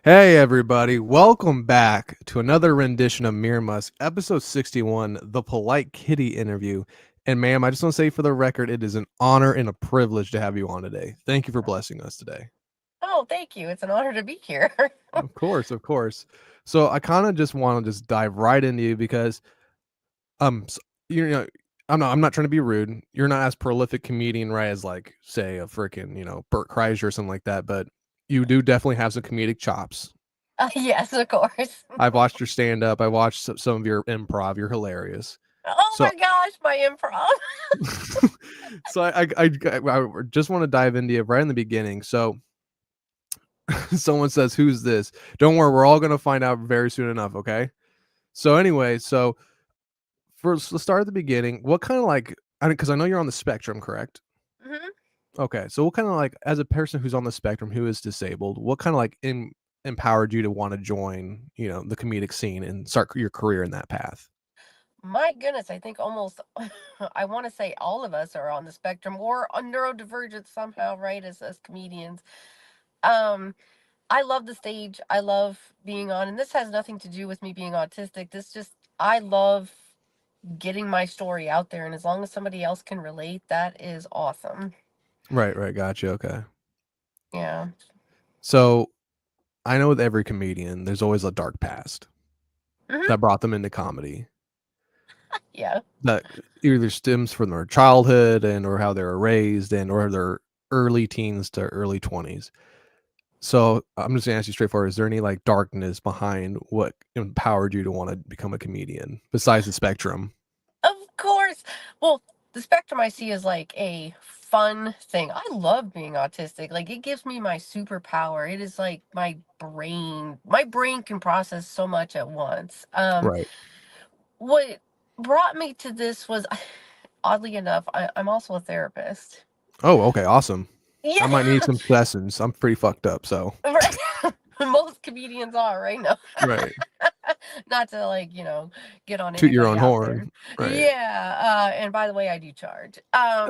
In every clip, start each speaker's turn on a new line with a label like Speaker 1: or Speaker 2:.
Speaker 1: Hey everybody, welcome back to another rendition of Mere Musk, episode 61, The Polite Kitty Interview. And ma'am, I just want to say for the record, it is an honor and a privilege to have you on today. Thank you for blessing us today.
Speaker 2: Oh, thank you. It's an honor to be here.
Speaker 1: Of course, of course. So I kind of just want to just dive right into you because you know I'm not trying to be rude. You're not as prolific comedian, right, as like say a freaking, Burt Kreischer or something like that, but you do definitely have some comedic chops.
Speaker 2: Yes, of course.
Speaker 1: I've watched your stand up. I watched some of your improv. You're hilarious.
Speaker 2: Oh
Speaker 1: So,
Speaker 2: my gosh, my improv.
Speaker 1: so I just want to dive into it right in the beginning. So, someone says, "Who's this?" Don't worry, we're all gonna find out very soon enough. Okay. So anyway, so first, let's start at the beginning. What kind of like? Because I know you're on the spectrum, correct?
Speaker 2: hmm
Speaker 1: Okay. So, what kind of like, as a person who's on the spectrum who is disabled, what kind of like empowered you to want to join, the comedic scene and start your career in that path?
Speaker 2: My goodness, I think almost, I want to say all of us are on the spectrum or on neurodivergent somehow, right? As comedians. Um, I love the stage. I love being on, and this has nothing to do with me being autistic. I love getting my story out there, and as long as somebody else can relate, that is awesome.
Speaker 1: Right, right, gotcha. Okay.
Speaker 2: Yeah.
Speaker 1: So I know with every comedian, there's always a dark past
Speaker 2: hmm
Speaker 1: that brought them into comedy.
Speaker 2: Yeah.
Speaker 1: That either stems from their childhood and or how they were raised and or their early teens to early 20s. So I'm just gonna ask you straightforward: is there any like darkness behind what empowered you to want to become a comedian besides the spectrum?
Speaker 2: Of course. Well, the spectrum I see is like a fun thing. I love being autistic. Like it gives me my superpower. It is like my brain. My brain can process so much at once.
Speaker 1: Right.
Speaker 2: What brought me to this was oddly enough, I'm also a therapist.
Speaker 1: Oh, okay, awesome. I
Speaker 2: Yeah.
Speaker 1: might need some sessions. I'm pretty fucked up, so
Speaker 2: Right. Most comedians are right now.
Speaker 1: right.
Speaker 2: Not to like, get on
Speaker 1: Toot your
Speaker 2: anybody
Speaker 1: own
Speaker 2: out there.
Speaker 1: horn. Right.
Speaker 2: Yeah. And by the way, I do charge. Uh,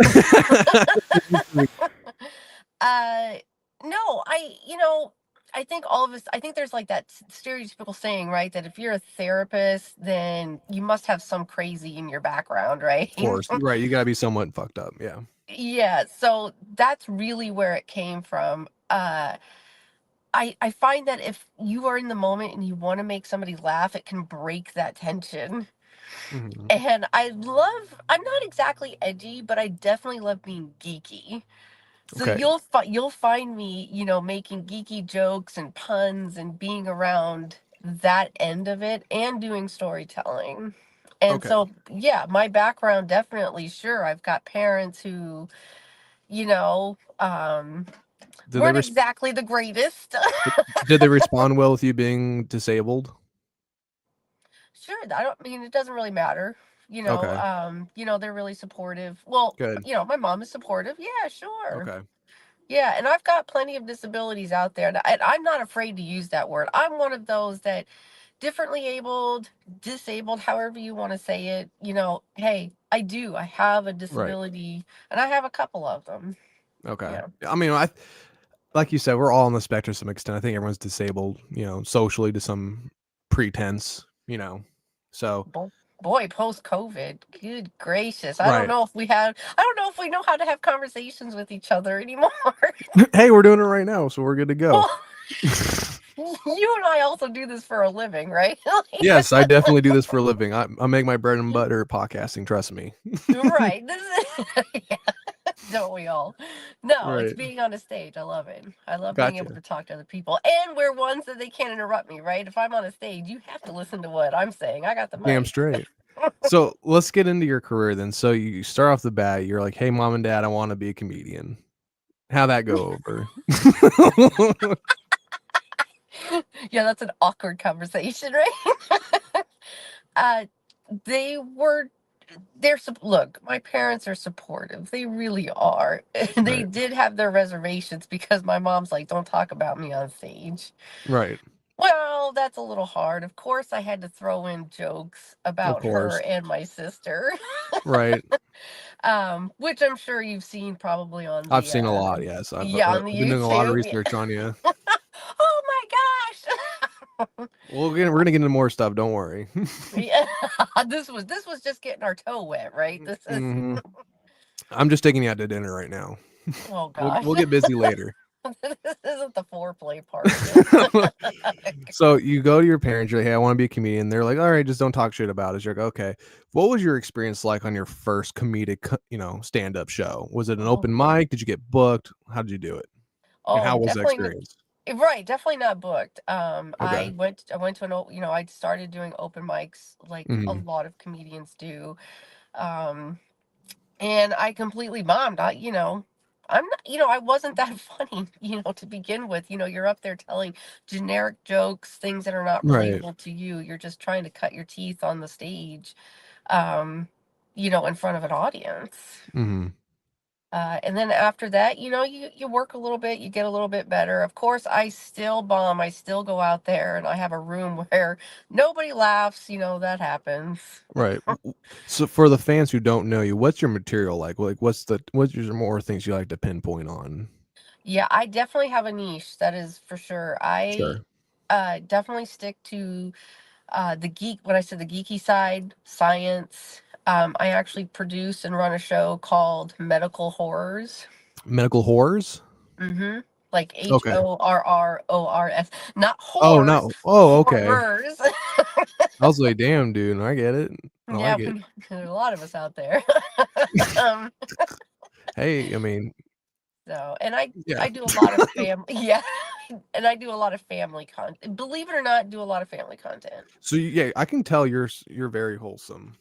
Speaker 2: no, I think all of us, I think there's like that stereotypical saying, right? That if you're a therapist, then you must have some crazy in your background, right?
Speaker 1: Of course, you're right. You gotta be somewhat fucked up. Yeah.
Speaker 2: Yeah. So that's really where it came from. I find that if you are in the moment and you want to make somebody laugh, it can break that tension.
Speaker 1: Mhm.
Speaker 2: And I'm not exactly edgy, but I definitely love being geeky. So
Speaker 1: Okay.
Speaker 2: you'll find me, making geeky jokes and puns and being around that end of it and doing storytelling. And
Speaker 1: Okay.
Speaker 2: so yeah, my background definitely, sure, I've got parents who, you know, um
Speaker 1: Did they
Speaker 2: weren't
Speaker 1: res-
Speaker 2: exactly the greatest.
Speaker 1: did they respond well with you being disabled?
Speaker 2: Sure, I don't mean it doesn't really matter.
Speaker 1: Okay.
Speaker 2: They're really supportive. Well,
Speaker 1: Good.
Speaker 2: my mom is supportive. Yeah, sure.
Speaker 1: Okay.
Speaker 2: Yeah, and I've got plenty of disabilities out there, and I'm not afraid to use that word. I'm one of those that differently abled, disabled, however you want to say it. Hey, I have a
Speaker 1: Right.
Speaker 2: disability, and I have a couple of them.
Speaker 1: Okay.
Speaker 2: Yeah.
Speaker 1: I mean, I like you said, we're all on the spectrum to some extent. I think everyone's disabled, socially to some pretense. So
Speaker 2: Bo- Boy, post COVID, good gracious.
Speaker 1: right.
Speaker 2: I don't know if we know how to have conversations with each other anymore.
Speaker 1: Hey, we're doing it right now, so we're good to go.
Speaker 2: Well, you and I also do this for a living, right?
Speaker 1: Yes, I definitely do this for a living. I make my bread and butter podcasting. Trust me.
Speaker 2: Right. This is, yeah, don't we all? No, it's
Speaker 1: Right.
Speaker 2: being on a stage. I love it. I love being able
Speaker 1: Gotcha.
Speaker 2: to talk to other people. And we're ones that they can't interrupt me, right? If I'm on a stage, you have to listen to what I'm saying. I got the
Speaker 1: Damn
Speaker 2: mic.
Speaker 1: straight. So let's get into your career then. So you start off the bat, you're like, "Hey, mom and dad, I want to be a comedian." How that go over?
Speaker 2: Yeah, that's an awkward conversation, right? uh, they were look, my parents are supportive, they really are. They
Speaker 1: Right.
Speaker 2: did have their reservations because my mom's like, don't talk about me on stage.
Speaker 1: Right.
Speaker 2: Well, that's a little hard. Of course I had to throw in jokes
Speaker 1: Of
Speaker 2: about her
Speaker 1: course.
Speaker 2: and my sister.
Speaker 1: Right.
Speaker 2: Which I'm sure you've seen probably on
Speaker 1: I've
Speaker 2: the
Speaker 1: seen a lot. Yes, I've
Speaker 2: yeah, on the
Speaker 1: been doing a lot of
Speaker 2: YouTube.
Speaker 1: research on you.
Speaker 2: Oh my
Speaker 1: We're gonna get into more stuff. Don't worry.
Speaker 2: Yeah, this was just getting our toe wet, right? This is
Speaker 1: hmm I'm just taking you out to dinner right now.
Speaker 2: oh
Speaker 1: We'll
Speaker 2: gosh.
Speaker 1: we'll get busy later.
Speaker 2: This isn't the foreplay part of it.
Speaker 1: So you go to your parents, you're like, hey, I want to be a comedian. They're like, all right, just don't talk shit about it. You're like, okay. What was your experience like on your first comedic, stand-up show? Was it an open
Speaker 2: Oh,
Speaker 1: mic? Did you get booked? How did you do it? And
Speaker 2: oh,
Speaker 1: how was that
Speaker 2: definitely,
Speaker 1: experience?
Speaker 2: right, definitely not booked.
Speaker 1: Okay.
Speaker 2: I went to I started doing open mics like a
Speaker 1: hmm
Speaker 2: lot of comedians do. Um, and I completely bombed. I'm not, I wasn't that funny, to begin with. You're up there telling generic jokes, things that are not
Speaker 1: Right.
Speaker 2: relatable to you. You're just trying to cut your teeth on the stage, um, in front of an audience.
Speaker 1: hmm
Speaker 2: And then after that, you work a little bit, you get a little bit better. Of course, I still bomb. I still go out there and I have a room where nobody laughs. That happens.
Speaker 1: Right. So for the fans who don't know you, what's your material like? Like, what's your more things you like to pinpoint on?
Speaker 2: Yeah, I definitely have a niche, that is for sure. I
Speaker 1: Sure.
Speaker 2: definitely stick to the geek, when I said the geeky side, science. I actually produce and run a show called Medical Horrors.
Speaker 1: Medical horrors?
Speaker 2: Mm-hmm. Like
Speaker 1: Okay.
Speaker 2: HORRORS, not
Speaker 1: Oh
Speaker 2: horrors,
Speaker 1: no. Oh, okay.
Speaker 2: horrors.
Speaker 1: I was like, damn, dude, I get it. I
Speaker 2: Yeah,
Speaker 1: like it.
Speaker 2: there's a lot of us out there. um,
Speaker 1: Hey, I mean,
Speaker 2: so, and I
Speaker 1: yeah.
Speaker 2: I do a lot of family, yeah, and I do a lot of family content. Believe it or not, do a lot of family content.
Speaker 1: So yeah, I can tell you're very wholesome.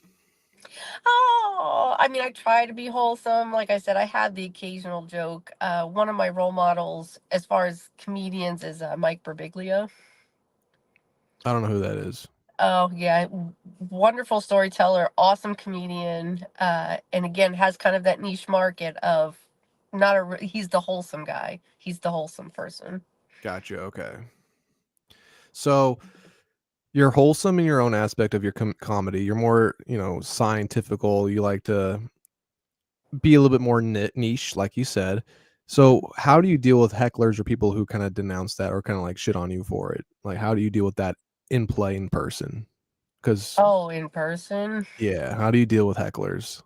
Speaker 2: Oh, I mean, I try to be wholesome. Like I said, I had the occasional joke. One of my role models, as far as comedians, is Mike Birbiglia.
Speaker 1: I don't know who that is.
Speaker 2: Oh yeah, wonderful storyteller, awesome comedian, and again has kind of that niche market of not he's the wholesome guy. He's the wholesome person.
Speaker 1: Gotcha. Okay. So you're wholesome in your own aspect of your comedy. You're more, scientifical. You like to be a little bit more niche, like you said. So how do you deal with hecklers or people who kind of denounce that or kind of like shit on you for it? Like, how do you deal with that in play in person? Because
Speaker 2: Oh, in person.
Speaker 1: yeah, how do you deal with hecklers?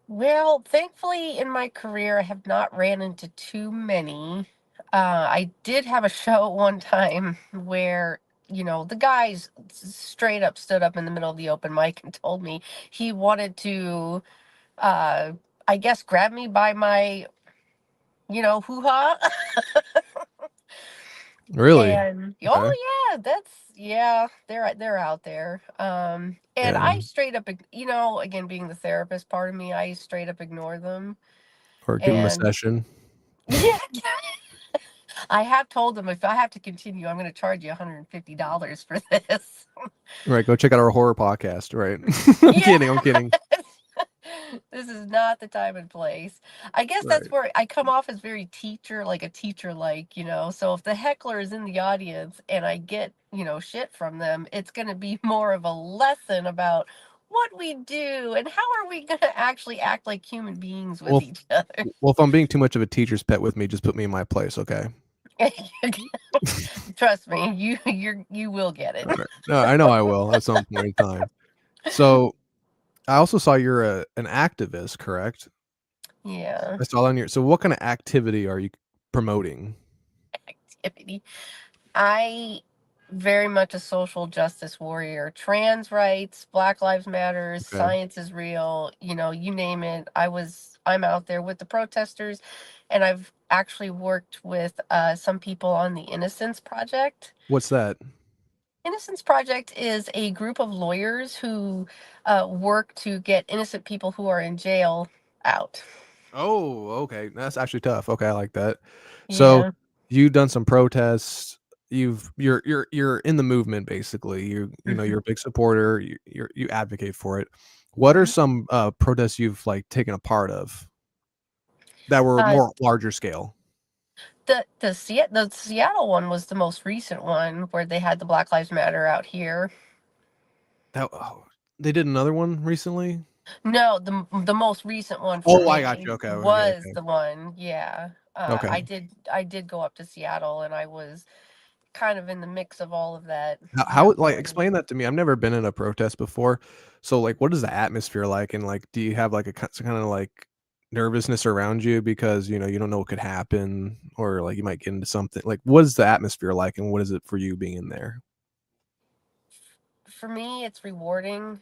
Speaker 2: Well, thankfully in my career I have not ran into too many. I did have a show one time where, the guys straight up stood up in the middle of the open mic and told me he wanted to, uh, I guess, grab me by my, hoo ha.
Speaker 1: Really?
Speaker 2: And
Speaker 1: Okay.
Speaker 2: oh yeah, yeah, they're out there. And
Speaker 1: Yeah.
Speaker 2: I straight up, again, being the therapist part of me, I straight up ignore them.
Speaker 1: Or give them a
Speaker 2: And
Speaker 1: session.
Speaker 2: yeah, I have told them if I have to continue, I'm going to charge you $150 for this.
Speaker 1: Right. Go check out our horror podcast. Right. I'm
Speaker 2: Yeah.
Speaker 1: kidding. I'm kidding.
Speaker 2: This is not the time and place. I guess that's
Speaker 1: Right.
Speaker 2: where I come off as very like a teacher like. So if the heckler is in the audience and I get, shit from them, it's going to be more of a lesson about what we do and how are we going to actually act like human beings with
Speaker 1: Well,
Speaker 2: each other.
Speaker 1: well, if I'm being too much of a teacher's pet with me, just put me in my place, okay?
Speaker 2: Trust me, you will get it.
Speaker 1: All right. No, I know I will at some point in time. So I also saw you're an activist, correct?
Speaker 2: Yeah.
Speaker 1: I saw on your. So what kind of activity are you promoting?
Speaker 2: Activity. I very much a social justice warrior. Trans rights, Black Lives Matters,
Speaker 1: Okay.
Speaker 2: science is real, you name it. I'm out there with the protesters, and I've actually worked with some people on the Innocence Project.
Speaker 1: What's that?
Speaker 2: Innocence Project is a group of lawyers who work to get innocent people who are in jail out.
Speaker 1: Oh, okay. That's actually tough. Okay, I like that. So
Speaker 2: Yeah.
Speaker 1: you've done some protests. You're in the movement basically. You're
Speaker 2: Hmm.
Speaker 1: a big supporter. You advocate for it. What are
Speaker 2: Hmm.
Speaker 1: some protests you've like taken a part of that were
Speaker 2: Uh,
Speaker 1: more larger scale?
Speaker 2: the Seattle one was the most recent one where they had the Black Lives Matter out here.
Speaker 1: That they did another one recently.
Speaker 2: No, the most recent one for
Speaker 1: Oh, I got
Speaker 2: me
Speaker 1: you. Okay, okay,
Speaker 2: was
Speaker 1: okay.
Speaker 2: the one. Yeah.
Speaker 1: Okay.
Speaker 2: I did go up to Seattle and I was kind of in the mix of all of that,
Speaker 1: Like,
Speaker 2: going.
Speaker 1: explain that to me. I've never been in a protest before. So like, what is the atmosphere like? And like, do you have like a kind of like nervousness around you because you don't know what could happen, or like you might get into something? Like, what is the atmosphere like, and what is it for you being in there?
Speaker 2: For me, it's rewarding,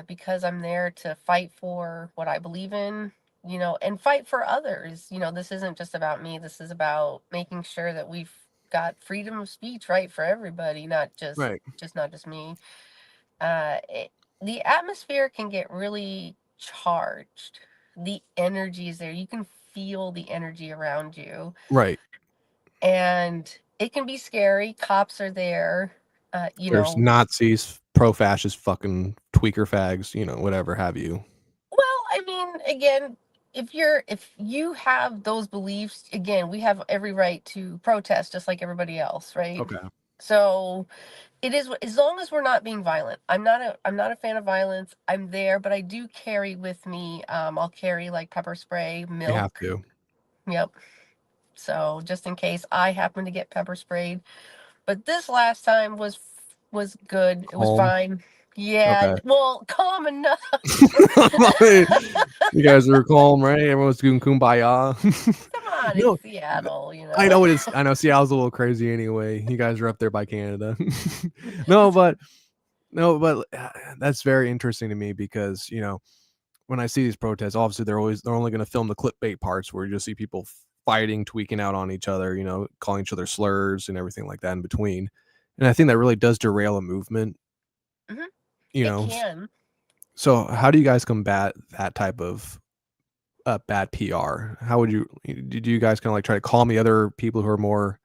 Speaker 2: because I'm there to fight for what I believe in, and fight for others. This isn't just about me. This is about making sure that we've got freedom of speech, right, for everybody, not just
Speaker 1: Right.
Speaker 2: not just me. Uh, it, the atmosphere can get really charged. The energy is there. You can feel the energy around you,
Speaker 1: Right.
Speaker 2: and it can be scary. Cops are there.
Speaker 1: There's Nazis, pro-fascist, fucking tweaker fags, whatever have you.
Speaker 2: Well, I mean, again, if you have those beliefs, again, we have every right to protest just like everybody else, right?
Speaker 1: Okay.
Speaker 2: So it is, as long as we're not being violent. I'm not a fan of violence. I'm there, but I do carry with me. I'll carry like pepper spray,
Speaker 1: You have
Speaker 2: milk.
Speaker 1: to.
Speaker 2: Yep. So just in case I happen to get pepper sprayed. But this last time was good. It was
Speaker 1: Calm.
Speaker 2: fine. Yeah.
Speaker 1: Okay.
Speaker 2: Well, calm enough.
Speaker 1: You guys are calm, right? Everyone's doing kumbaya.
Speaker 2: Come on, it's
Speaker 1: No,
Speaker 2: Seattle,
Speaker 1: I know it is. I know Seattle's a little crazy anyway. You guys are up there by Canada. no, but no, but that's very interesting to me because when I see these protests, obviously they're only going to film the clickbait parts where you just see people fighting, tweaking out on each other, calling each other slurs and everything like that in between. And I think that really does derail a movement.
Speaker 2: Mhm.
Speaker 1: You
Speaker 2: It
Speaker 1: know,
Speaker 2: can.
Speaker 1: so how do you guys combat that type of bad PR? How would you did you guys kind of like try to calm the other people who are more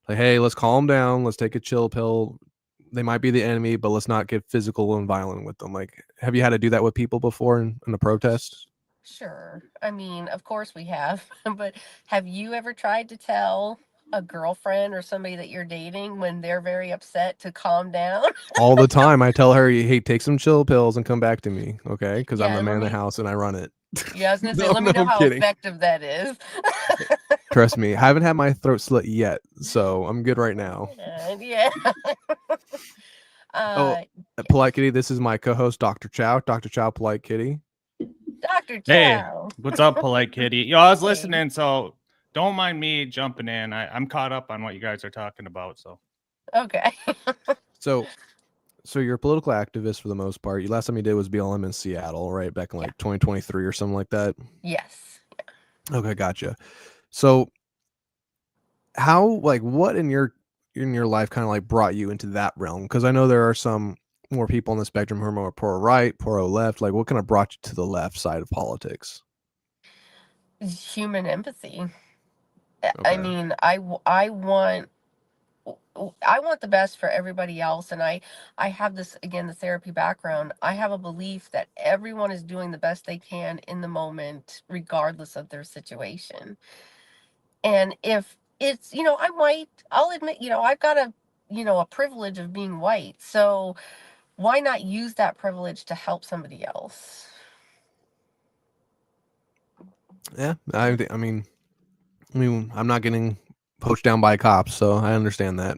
Speaker 1: like, hey, let's calm down, let's take a chill pill. They might be the enemy, but let's not get physical and violent with them. Like, have you had to do that with people before in a protest?
Speaker 2: Sure. I mean, of course we have. But have you ever tried to tell a girlfriend or somebody that you're dating when they're very upset to calm down?
Speaker 1: All the time, I tell her, "Hey, take some chill pills and come back to me, okay? Because I'm
Speaker 2: Yeah,
Speaker 1: the
Speaker 2: and
Speaker 1: man of the house and I run it."
Speaker 2: yeah, I was gonna say,
Speaker 1: No,
Speaker 2: let me
Speaker 1: no,
Speaker 2: know
Speaker 1: I'm
Speaker 2: how
Speaker 1: kidding.
Speaker 2: effective that is.
Speaker 1: Trust me, I haven't had my throat slit yet, so I'm good right now.
Speaker 2: And yeah.
Speaker 1: Oh,
Speaker 2: Yes.
Speaker 1: Polite Kitty, this is my co-host, Dr. Chow. Dr. Chow, Polite Kitty.
Speaker 2: Dr.
Speaker 3: Hey,
Speaker 2: Chow.
Speaker 3: what's up, polite kitty? I was
Speaker 2: Hey.
Speaker 3: listening, so don't mind me jumping in. I'm caught up on what you guys are talking about. So
Speaker 2: Okay.
Speaker 1: So, so you're a political activist for the most part. Last time you did was BLM in Seattle, right? Back in
Speaker 2: Yeah.
Speaker 1: like 2023 or something like that.
Speaker 2: Yes.
Speaker 1: Okay, gotcha. So, how like what in your life kind of like brought you into that realm? Because I know there are some more people on the spectrum who are more pro right, pro left. Like, what kind of brought you to the left side of politics?
Speaker 2: Human empathy. I
Speaker 1: Okay,
Speaker 2: mean, I want the best for everybody else, and I have this, again, the therapy background. I have a belief that everyone is doing the best they can in the moment regardless of their situation. And if it's, I'm white, I'll admit, I've got a privilege of being white. So why not use that privilege to help somebody else?
Speaker 1: yeah, I mean, I'm not getting poached down by cops, so I understand that.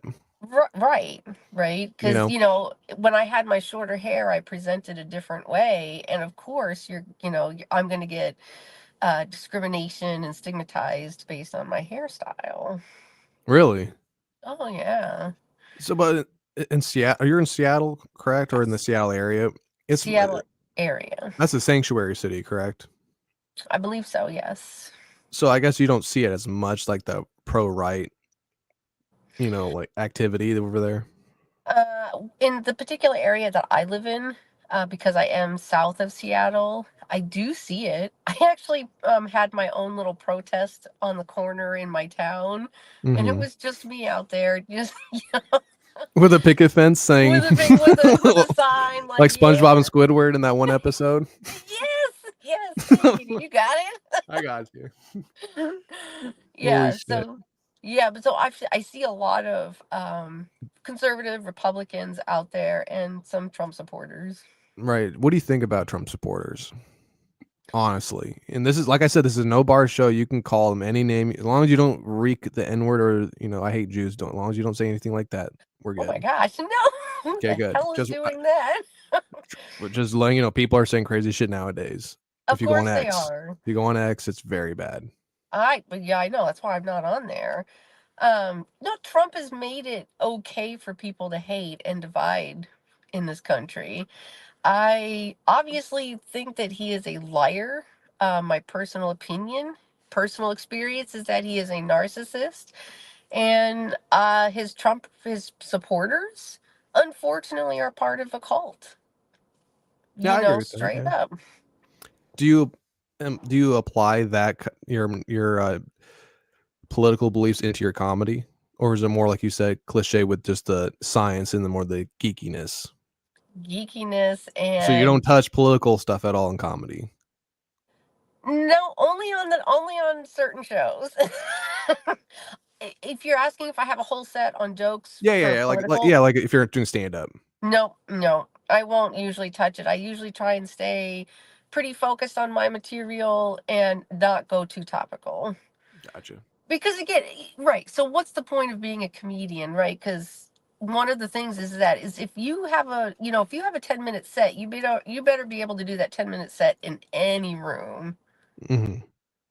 Speaker 2: Right, right.
Speaker 1: You
Speaker 2: Because,
Speaker 1: know,
Speaker 2: when I had my shorter hair, I presented a different way. And of course, I'm going to get discrimination and stigmatized based on my hairstyle.
Speaker 1: really.
Speaker 2: Oh, yeah.
Speaker 1: So, but in Seattle, you're in Seattle, correct, or in the
Speaker 2: Yes.
Speaker 1: Seattle area? It's
Speaker 2: Seattle area.
Speaker 1: that's a sanctuary city, correct?
Speaker 2: I believe so, yes.
Speaker 1: So I guess you don't see it as much like the pro right, like activity over there.
Speaker 2: In the particular area that I live in, because I am south of Seattle, I do see it. I actually had my own little protest on the corner in my town, and it
Speaker 1: Hmm.
Speaker 2: was just me out there, just
Speaker 1: With a picket fence saying,
Speaker 2: with a big with a sign like,
Speaker 1: like
Speaker 2: yeah,
Speaker 1: SpongeBob and Squidward in that one episode.
Speaker 2: yes, yes, thank you, you got
Speaker 1: I got you.
Speaker 2: it.
Speaker 1: Holy
Speaker 2: Yeah,
Speaker 1: shit!
Speaker 2: so yeah, but so I see a lot of conservative Republicans out there and some Trump supporters.
Speaker 1: Right. What do you think about Trump supporters? honestly. And this is, like I said, this is no bar show. You can call them any name as long as you don't reek the N word or I hate Jews. Don't As long as you don't say anything like that, we're
Speaker 2: Oh
Speaker 1: good.
Speaker 2: my gosh, no! Who
Speaker 1: Okay,
Speaker 2: the
Speaker 1: good.
Speaker 2: hell is doing that?
Speaker 1: Just letting you know, people are saying crazy shit nowadays.
Speaker 2: Of
Speaker 1: If you go on
Speaker 2: course they
Speaker 1: X,
Speaker 2: are.
Speaker 1: it's very bad.
Speaker 2: But yeah, I know. That's why I'm not on there. No, Trump has made it okay for people to hate and divide in this country. I obviously think that he is a liar. My personal opinion, personal experience is that he is a narcissist. And his supporters, unfortunately, are part of a cult.
Speaker 1: Yeah, I agree with that.
Speaker 2: Straight
Speaker 1: Yeah.
Speaker 2: up.
Speaker 1: Do you apply that your political beliefs into your comedy, or is it more like you said, cliche with just the science and the more the geekiness?
Speaker 2: Geekiness
Speaker 1: So you don't
Speaker 2: and
Speaker 1: touch political stuff at all in comedy.
Speaker 2: no, only on certain shows. If you're asking if I have a whole set on jokes for
Speaker 1: Yeah.
Speaker 2: political,
Speaker 1: Like if you're doing stand up.
Speaker 2: no, I won't usually touch it. I usually try and stay pretty focused on my material and not go too topical.
Speaker 1: Gotcha.
Speaker 2: Because again, right. So what's the point of being a comedian, right? Because one of the things is if you have a 10-minute set, you better be able to do that 10-minute set in any room.
Speaker 1: Hmm.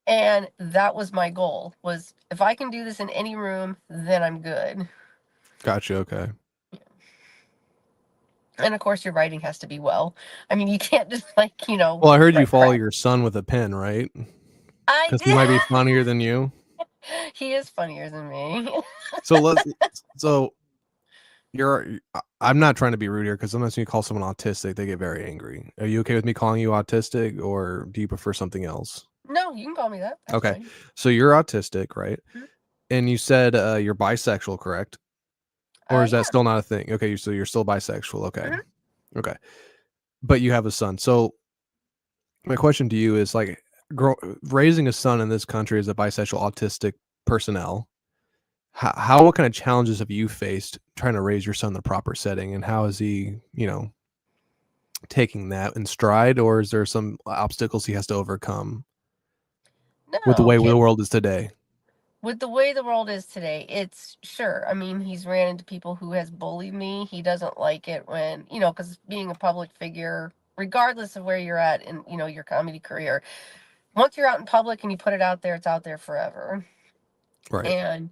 Speaker 2: And that was my goal, was if I can do this in any room, then I'm good.
Speaker 1: Gotcha. Okay.
Speaker 2: And of course your writing has to be well. I mean, you can't just
Speaker 1: Well, I heard you
Speaker 2: write
Speaker 1: follow
Speaker 2: crap.
Speaker 1: your son with a pen, right?
Speaker 2: I
Speaker 1: Because he might be
Speaker 2: did.
Speaker 1: funnier than you.
Speaker 2: He is funnier than me.
Speaker 1: So let's. So I'm not trying to be rude here because sometimes when you call someone autistic, they get very angry. Are you okay with me calling you autistic, or do you prefer something else?
Speaker 2: No, you can call me that. That's
Speaker 1: Okay.
Speaker 2: fine.
Speaker 1: So you're autistic, right?
Speaker 2: Mhm.
Speaker 1: And you said you're bisexual, correct? Or is that
Speaker 2: Yeah.
Speaker 1: still not a thing? Okay, so you're still bisexual. Okay.
Speaker 2: Mhm.
Speaker 1: Okay. But you have a son. So my question to you is like raising a son in this country as a bisexual autistic personnel, what kind of challenges have you faced trying to raise your son in the proper setting, and how is he, taking that in stride, or is there some obstacles he has to overcome with the
Speaker 2: No,
Speaker 1: way the world is today?
Speaker 2: with the way the world is today, it's sure. I mean, he's ran into people who has bullied me. He doesn't like it when, because being a public figure, regardless of where you're at in, your comedy career, once you're out in public and you put it out there, it's out there forever.
Speaker 1: Right.
Speaker 2: And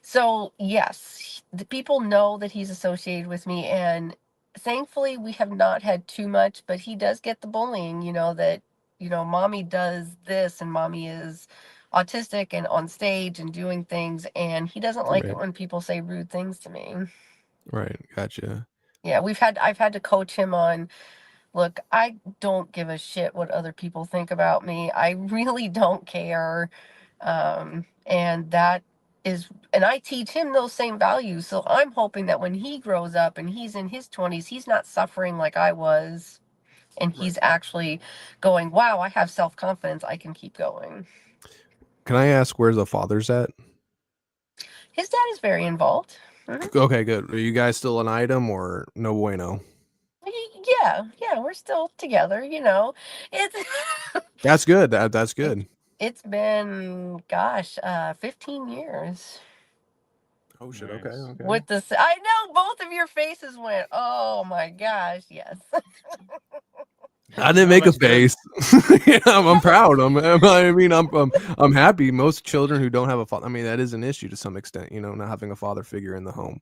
Speaker 2: so, yes, the people know that he's associated with me, and thankfully we have not had too much, but he does get the bullying, that, mommy does this and mommy is autistic and on stage and doing things, and he doesn't like it
Speaker 1: Right.
Speaker 2: when people say rude things to me.
Speaker 1: Right. Gotcha.
Speaker 2: Yeah, I've had to coach him on, look, I don't give a shit what other people think about me. I really don't care. And I teach him those same values. So I'm hoping that when he grows up and he's in his 20s, he's not suffering like I was. And
Speaker 1: Right.
Speaker 2: he's actually going, wow, I have self confidence. I can keep going.
Speaker 1: Can I ask where's the father's at?
Speaker 2: His dad is very involved. Mhm.
Speaker 1: Okay, good. Are you guys still an item or no bueno?
Speaker 2: Yeah, we're still together. It's
Speaker 1: That's good. That's
Speaker 2: it's
Speaker 1: good.
Speaker 2: it's been, gosh, 15 years.
Speaker 1: Oh shit. Okay.
Speaker 3: Nice.
Speaker 1: Okay.
Speaker 2: With the, I know both of your faces went, oh my gosh, yes.
Speaker 1: I didn't
Speaker 3: No,
Speaker 1: make a
Speaker 3: that's good.
Speaker 1: face. I'm proud. I'm happy. Most children who don't have a father, I mean, that is an issue to some extent. Not having a father figure in the home.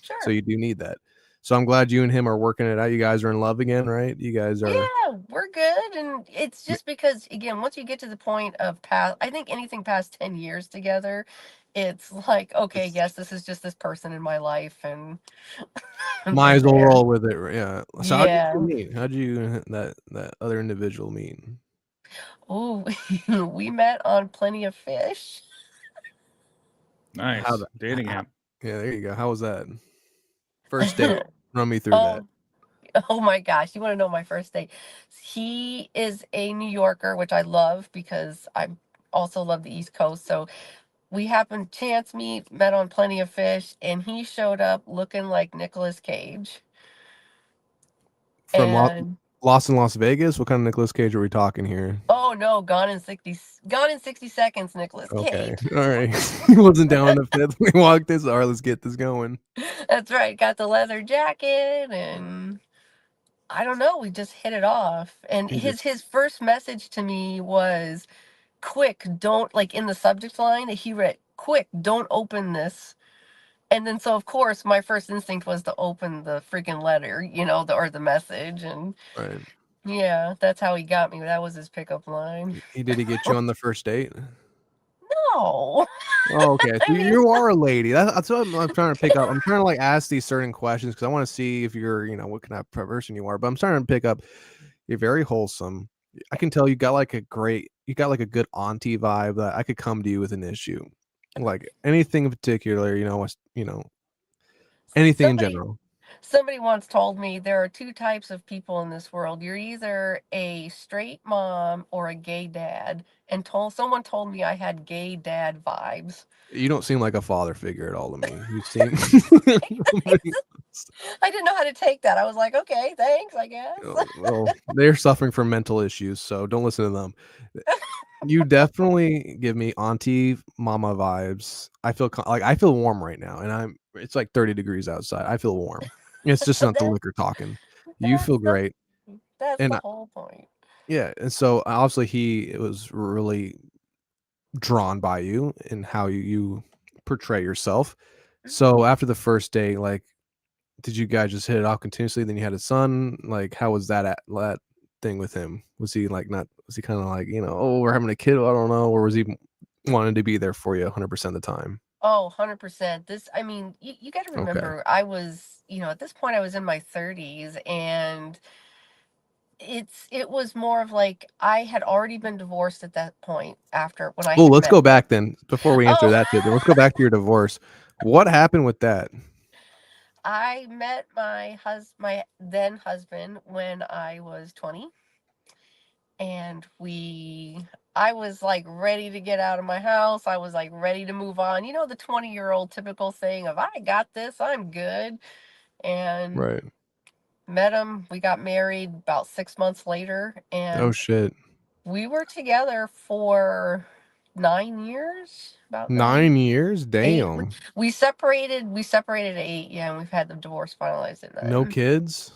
Speaker 1: So
Speaker 2: Sure.
Speaker 1: you do need that. So I'm glad you and him are working it out. You guys are in love again, right? You guys are.
Speaker 2: Yeah, we're good. And it's just because, again, once you get to the point of past, I think anything past 10 years together, it's like, okay,
Speaker 1: It's
Speaker 2: yes, this is just this person in my life. And
Speaker 1: might
Speaker 2: from
Speaker 1: as well
Speaker 2: there.
Speaker 1: roll with it. Yeah. So how'd you two
Speaker 2: Yeah.
Speaker 1: meet? How'd you that other individual meet?
Speaker 2: Oh, we met on Plenty of Fish.
Speaker 1: How
Speaker 3: Nice
Speaker 1: the
Speaker 3: dating
Speaker 1: how,
Speaker 3: app.
Speaker 1: yeah, there you go. How was that? First date. Run me through that.
Speaker 2: Oh, oh my gosh, you want to know my first date? He is a New Yorker, which I love because I also love the East Coast. So we happened chance meet, met on Plenty of Fish, and he showed up looking like Nicolas Cage.
Speaker 1: From
Speaker 2: And
Speaker 1: Lost in Las Vegas? What kind of Nicolas Cage are we talking here?
Speaker 2: oh no, Gone in 60 Seconds, Nicolas
Speaker 1: Okay.
Speaker 2: Cage.
Speaker 1: All right. He wasn't down in the fifth. We walked this. All right, let's get this going.
Speaker 2: That's right. Got the leather jacket, and I don't know. We just hit it off. And
Speaker 1: He just
Speaker 2: his first message to me was, "Quick, don't," like in the subject line. He read, "Quick, don't open this." And then, so of course, my first instinct was to open the freaking letter, or the message, and
Speaker 1: right.
Speaker 2: yeah, that's how he got me. That was his pickup line.
Speaker 1: Did he get you on the first date?
Speaker 2: No,
Speaker 1: Oh, okay. So
Speaker 2: I mean,
Speaker 1: you are a lady. That's what I'm trying to pick up. I'm trying to like ask these certain questions because I want to see if you're, what kind of person you are. But I'm starting to pick up. You're very wholesome. I can tell you got like a good auntie vibe that I could come to you with an issue, like anything in particular. Anything in
Speaker 2: somebody
Speaker 1: general.
Speaker 2: somebody once told me there are two types of people in this world. You're either a straight mom or a gay dad. And someone told me I had gay dad vibes.
Speaker 1: You don't seem like a father figure at all to me. You seem.
Speaker 2: I didn't know how to take that. I was like, okay, thanks, I guess.
Speaker 1: Well, they're suffering from mental issues, so don't listen to them. You definitely give me auntie mama vibes. I feel warm right now, and it's like 30 degrees outside. I feel warm. It's just not the
Speaker 2: That-
Speaker 1: liquor talking. You
Speaker 2: that's
Speaker 1: feel
Speaker 2: the
Speaker 1: great,
Speaker 2: that's
Speaker 1: and
Speaker 2: the whole point.
Speaker 1: yeah, and so obviously he was really drawn by you and how you portray yourself. So after the first day, like, did you guys just hit it off continuously? Then you had a son. Like, how was that thing with him? Was he like not? Was he kind of like, oh, we're having a kid? I don't know, or was he wanting to be there for you 100% of the time?
Speaker 2: Oh, 100%. I mean, you got to
Speaker 1: Okay.
Speaker 2: remember, I was, at this point, I was in my 30s, and it was more of like I had already been divorced at that point after when I
Speaker 1: Oh,
Speaker 2: had
Speaker 1: let's
Speaker 2: met
Speaker 1: go
Speaker 2: him.
Speaker 1: back then. Before we answer
Speaker 2: Oh,
Speaker 1: that, then let's go back to your divorce. What happened with that?
Speaker 2: I met my then husband when I was 20, and I was like ready to get out of my house. I was like ready to move on. The 20-year-old typical thing of, I got this, I'm good. And
Speaker 1: Right.
Speaker 2: met him. We got married about 6 months later,
Speaker 1: Oh
Speaker 2: and
Speaker 1: shit.
Speaker 2: we were together for 9 years, about
Speaker 1: 9 years?
Speaker 2: 8.
Speaker 1: Damn.
Speaker 2: We separated at 8, yeah, and we've had the divorce finalized at
Speaker 1: No
Speaker 2: 9.
Speaker 1: kids?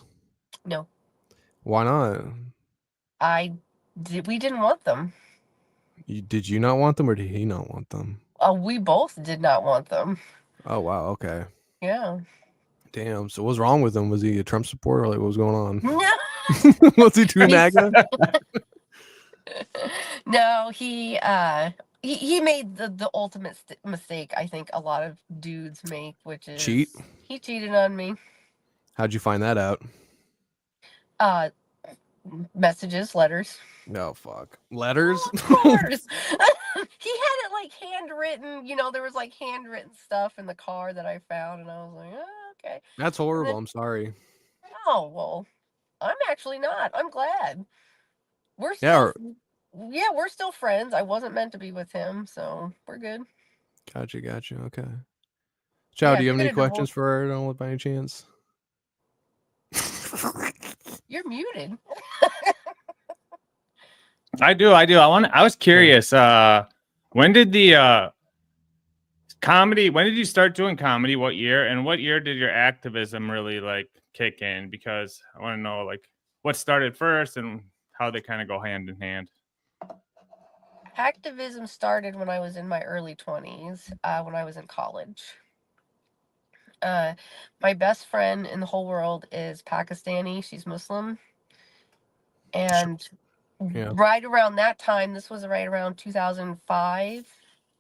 Speaker 2: No,
Speaker 1: Why not?
Speaker 2: we didn't want them.
Speaker 1: Did you not want them or did he not want them?
Speaker 2: We both did not want them.
Speaker 1: Oh wow, okay.
Speaker 2: Yeah.
Speaker 1: Damn. So what's wrong with him? Was he a Trump supporter? Like what was going on?
Speaker 2: No.
Speaker 1: Was he too MAGA?
Speaker 2: No, he made the ultimate mistake I think a lot of dudes make, which is
Speaker 1: Cheat?
Speaker 2: he cheated on me.
Speaker 1: How'd you find that out?
Speaker 2: Uh, Messages, letters.
Speaker 1: No, fuck. Letters?
Speaker 2: Of course. He had it like handwritten. There was like handwritten stuff in the car that I found, and I was like, oh, okay.
Speaker 1: That's
Speaker 2: And
Speaker 1: horrible.
Speaker 2: then,
Speaker 1: I'm sorry.
Speaker 2: oh well, I'm actually not. I'm glad. We're
Speaker 1: Yeah,
Speaker 2: still, yeah, we're still friends. I wasn't meant to be with him, so we're good.
Speaker 1: gotcha. Okay. Chow,
Speaker 2: Yeah,
Speaker 1: do
Speaker 2: if
Speaker 1: you
Speaker 2: you
Speaker 1: have
Speaker 2: get
Speaker 1: any
Speaker 2: a divorce,
Speaker 1: questions for her? Don't by any chance?
Speaker 2: you're muted.
Speaker 3: I do. I was curious. When did the comedy? When did you start doing comedy? What year? And what year did your activism really like kick in? Because I want to know like what started first and how they kind of go hand in hand.
Speaker 2: Activism started when I was in my early 20s, when I was in college. My best friend in the whole world is Pakistani. She's Muslim. And
Speaker 1: Yeah.
Speaker 2: right around that time, this was right around 2005.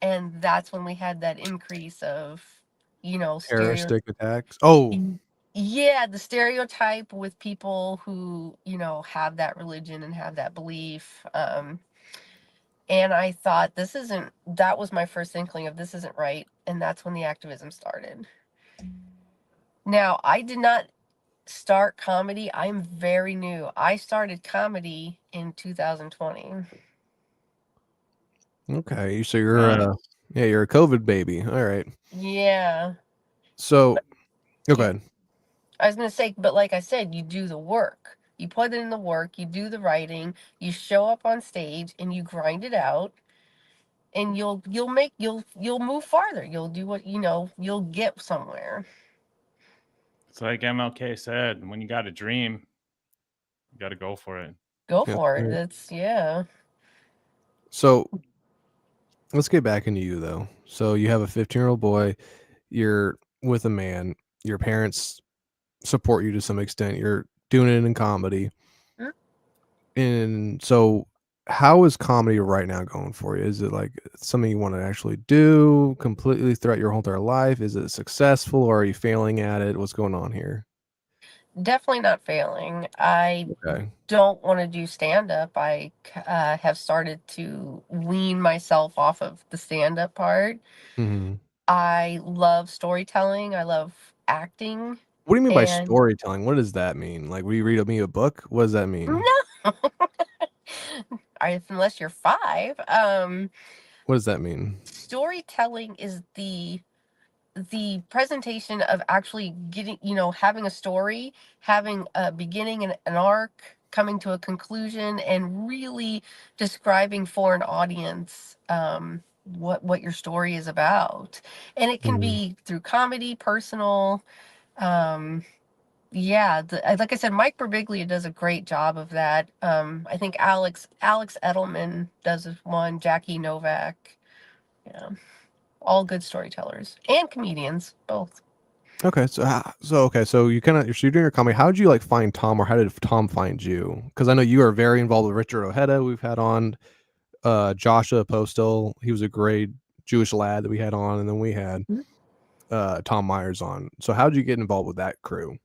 Speaker 2: And that's when we had that increase of,
Speaker 1: Terroristic attacks. Oh,
Speaker 2: yeah, the stereotype with people who, have that religion and have that belief. And I thought, that was my first inkling of this isn't right. And that's when the activism started. Now, I did not start comedy. I'm very new. I started comedy in 2020.
Speaker 1: okay. So you're you're a COVID baby. All right.
Speaker 2: Yeah.
Speaker 1: So go
Speaker 2: You,
Speaker 1: ahead.
Speaker 2: I was going to say, but like I said, you do the work. You put in the work, you do the writing, you show up on stage and you grind it out, and you'll move farther. You'll do what, you'll get somewhere.
Speaker 3: It's like MLK said, when you got a dream, you got to go for it.
Speaker 2: Go
Speaker 1: Yeah,
Speaker 2: for it.
Speaker 1: right.
Speaker 2: It's yeah.
Speaker 1: So let's get back into you though. So you have a 15-year-old boy, you're with a man, your parents support you to some extent. You're doing it in comedy.
Speaker 2: Mm.
Speaker 1: And so how is comedy right now going for you? Is it like something you want to actually do completely throughout your whole entire life? Is it successful or are you failing at it? What's going on here?
Speaker 2: Definitely not failing. I
Speaker 1: Okay.
Speaker 2: don't want to do stand up. I have started to wean myself off of the stand up part.
Speaker 1: Mhm.
Speaker 2: I love storytelling. I love acting.
Speaker 1: What do you mean by
Speaker 2: And
Speaker 1: storytelling? What does that mean? Like, will you read me a book? What does that mean?
Speaker 2: no, unless you're 5.
Speaker 1: What does that mean?
Speaker 2: Storytelling is the presentation of actually getting, having a story, having a beginning and an arc, coming to a conclusion, and really describing for an audience what your story is about. And it can
Speaker 1: Mhm.
Speaker 2: be through comedy, personal. Yeah, like I said, Mike Birbiglia does a great job of that. I think Alex Edelman does one, Jackie Novak. Yeah, all good storytellers and comedians, both.
Speaker 1: Okay, so you kind of you're doing your comedy. How did you like find Tom, or how did Tom find you? Because I know you are very involved with Richard Ojeda. We've had on Joshua Postel. He was a great Jewish lad that we had on, and then we had Tom Myers on. So how did you get involved with that crew?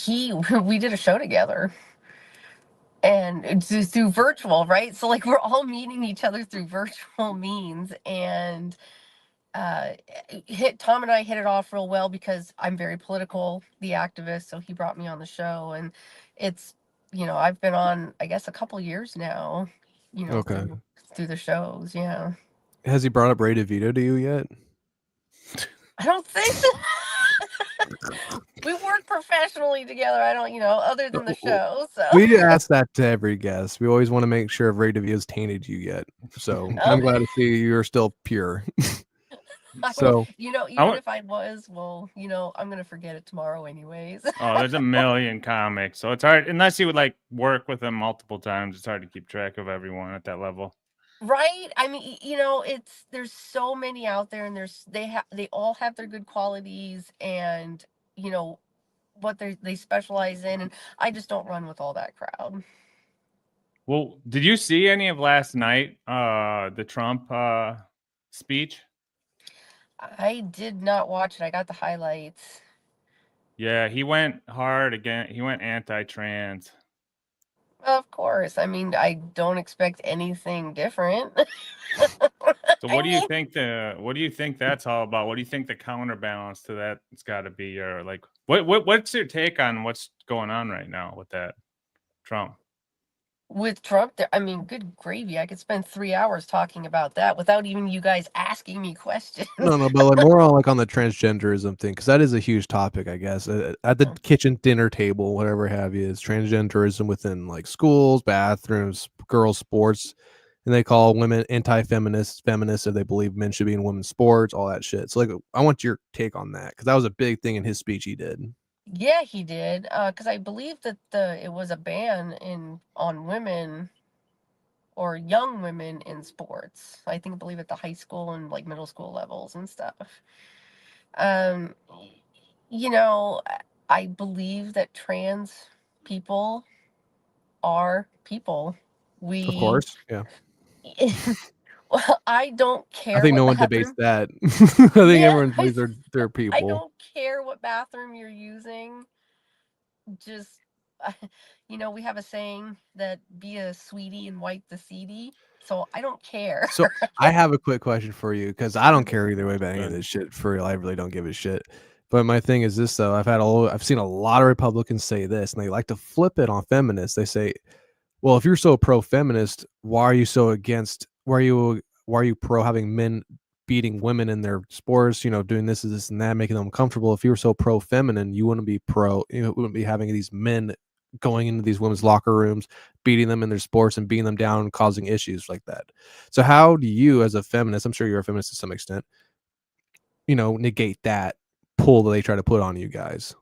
Speaker 2: We did a show together, and it's just through virtual, right? So like we're all meeting each other through virtual means, and uh Tom and I hit it off real well because I'm very political, the activist, so he brought me on the show. And it's, I've been on, I guess, a couple years now,
Speaker 1: Okay.
Speaker 2: through the shows. Yeah,
Speaker 1: Has he brought up Ray DeVito to you yet?
Speaker 2: I don't think so. We work professionally together. I don't, other than the show. So
Speaker 1: We ask that to every guest. We always want to make sure if Ray DeVito's tainted you yet. So I'm glad to see you're still pure. So
Speaker 3: I
Speaker 2: even
Speaker 3: want.
Speaker 2: if I was, well, I'm gonna forget it tomorrow anyways.
Speaker 3: Oh, there's a million comics, so it's hard unless you would like work with them multiple times. It's hard to keep track of everyone at that level.
Speaker 2: Right? I mean, there's so many out there, and they all have their good qualities, and what they specialize in, and I just don't run with all that crowd.
Speaker 3: Well, did you see any of last night? The Trump speech.
Speaker 2: I did not watch it. I got the highlights.
Speaker 3: Yeah, he went hard again. He went anti-trans.
Speaker 2: Of course. I mean, I don't expect anything different.
Speaker 3: So
Speaker 2: I
Speaker 3: what do you
Speaker 2: mean,
Speaker 3: think what do you think that's all about? What do you think the counterbalance to that it's got to be, or like what's your take on what's going on right now with that Trump?
Speaker 2: with Trump, I mean, good gravy. I could spend 3 hours talking about that without even you guys asking me questions.
Speaker 1: no, but like more on like on the transgenderism thing, because that is a huge topic, I guess. At the kitchen dinner table, whatever have you, is transgenderism within like schools, bathrooms, girls' sports, and they call women anti-feminists, feminists if they believe men should be in women's sports, all that shit. So like, I want your take on that because that was a big thing in his speech he did.
Speaker 2: Yeah, he did. Because I believe that it was a ban on women or young women in sports. I believe at the high school and like middle school levels and stuff. Um, you know, I believe that trans people are people.
Speaker 1: Of
Speaker 2: We,
Speaker 1: course, yeah.
Speaker 2: well, I don't
Speaker 1: I
Speaker 2: care
Speaker 1: think
Speaker 2: what
Speaker 1: no one debates
Speaker 2: bathroom.
Speaker 1: that. I think
Speaker 2: Yeah,
Speaker 1: everyone believes they're
Speaker 2: I
Speaker 1: people.
Speaker 2: don't care what bathroom you're using. Just, we have a saying that be a sweetie and wipe the seedy. So I don't care.
Speaker 1: So I have a quick question for you because I don't
Speaker 2: Mhm.
Speaker 1: care either way about any of
Speaker 3: Good.
Speaker 1: this shit. For real, I really don't give a shit. But my thing is this though: I've seen a lot of Republicans say this, and they like to flip it on feminists. They say, "Well, if you're so pro-feminist, why are you so against? Why are you pro having men beating women in their sports? You know, doing this and that, making them uncomfortable. If you were so pro-feminine, you wouldn't be pro. You know, wouldn't be having these men going into these women's locker rooms, beating them in their sports and beating them down and causing issues like that. So how do you, as a feminist, I'm sure you're a feminist to some extent, negate that pull that they try to put on you guys?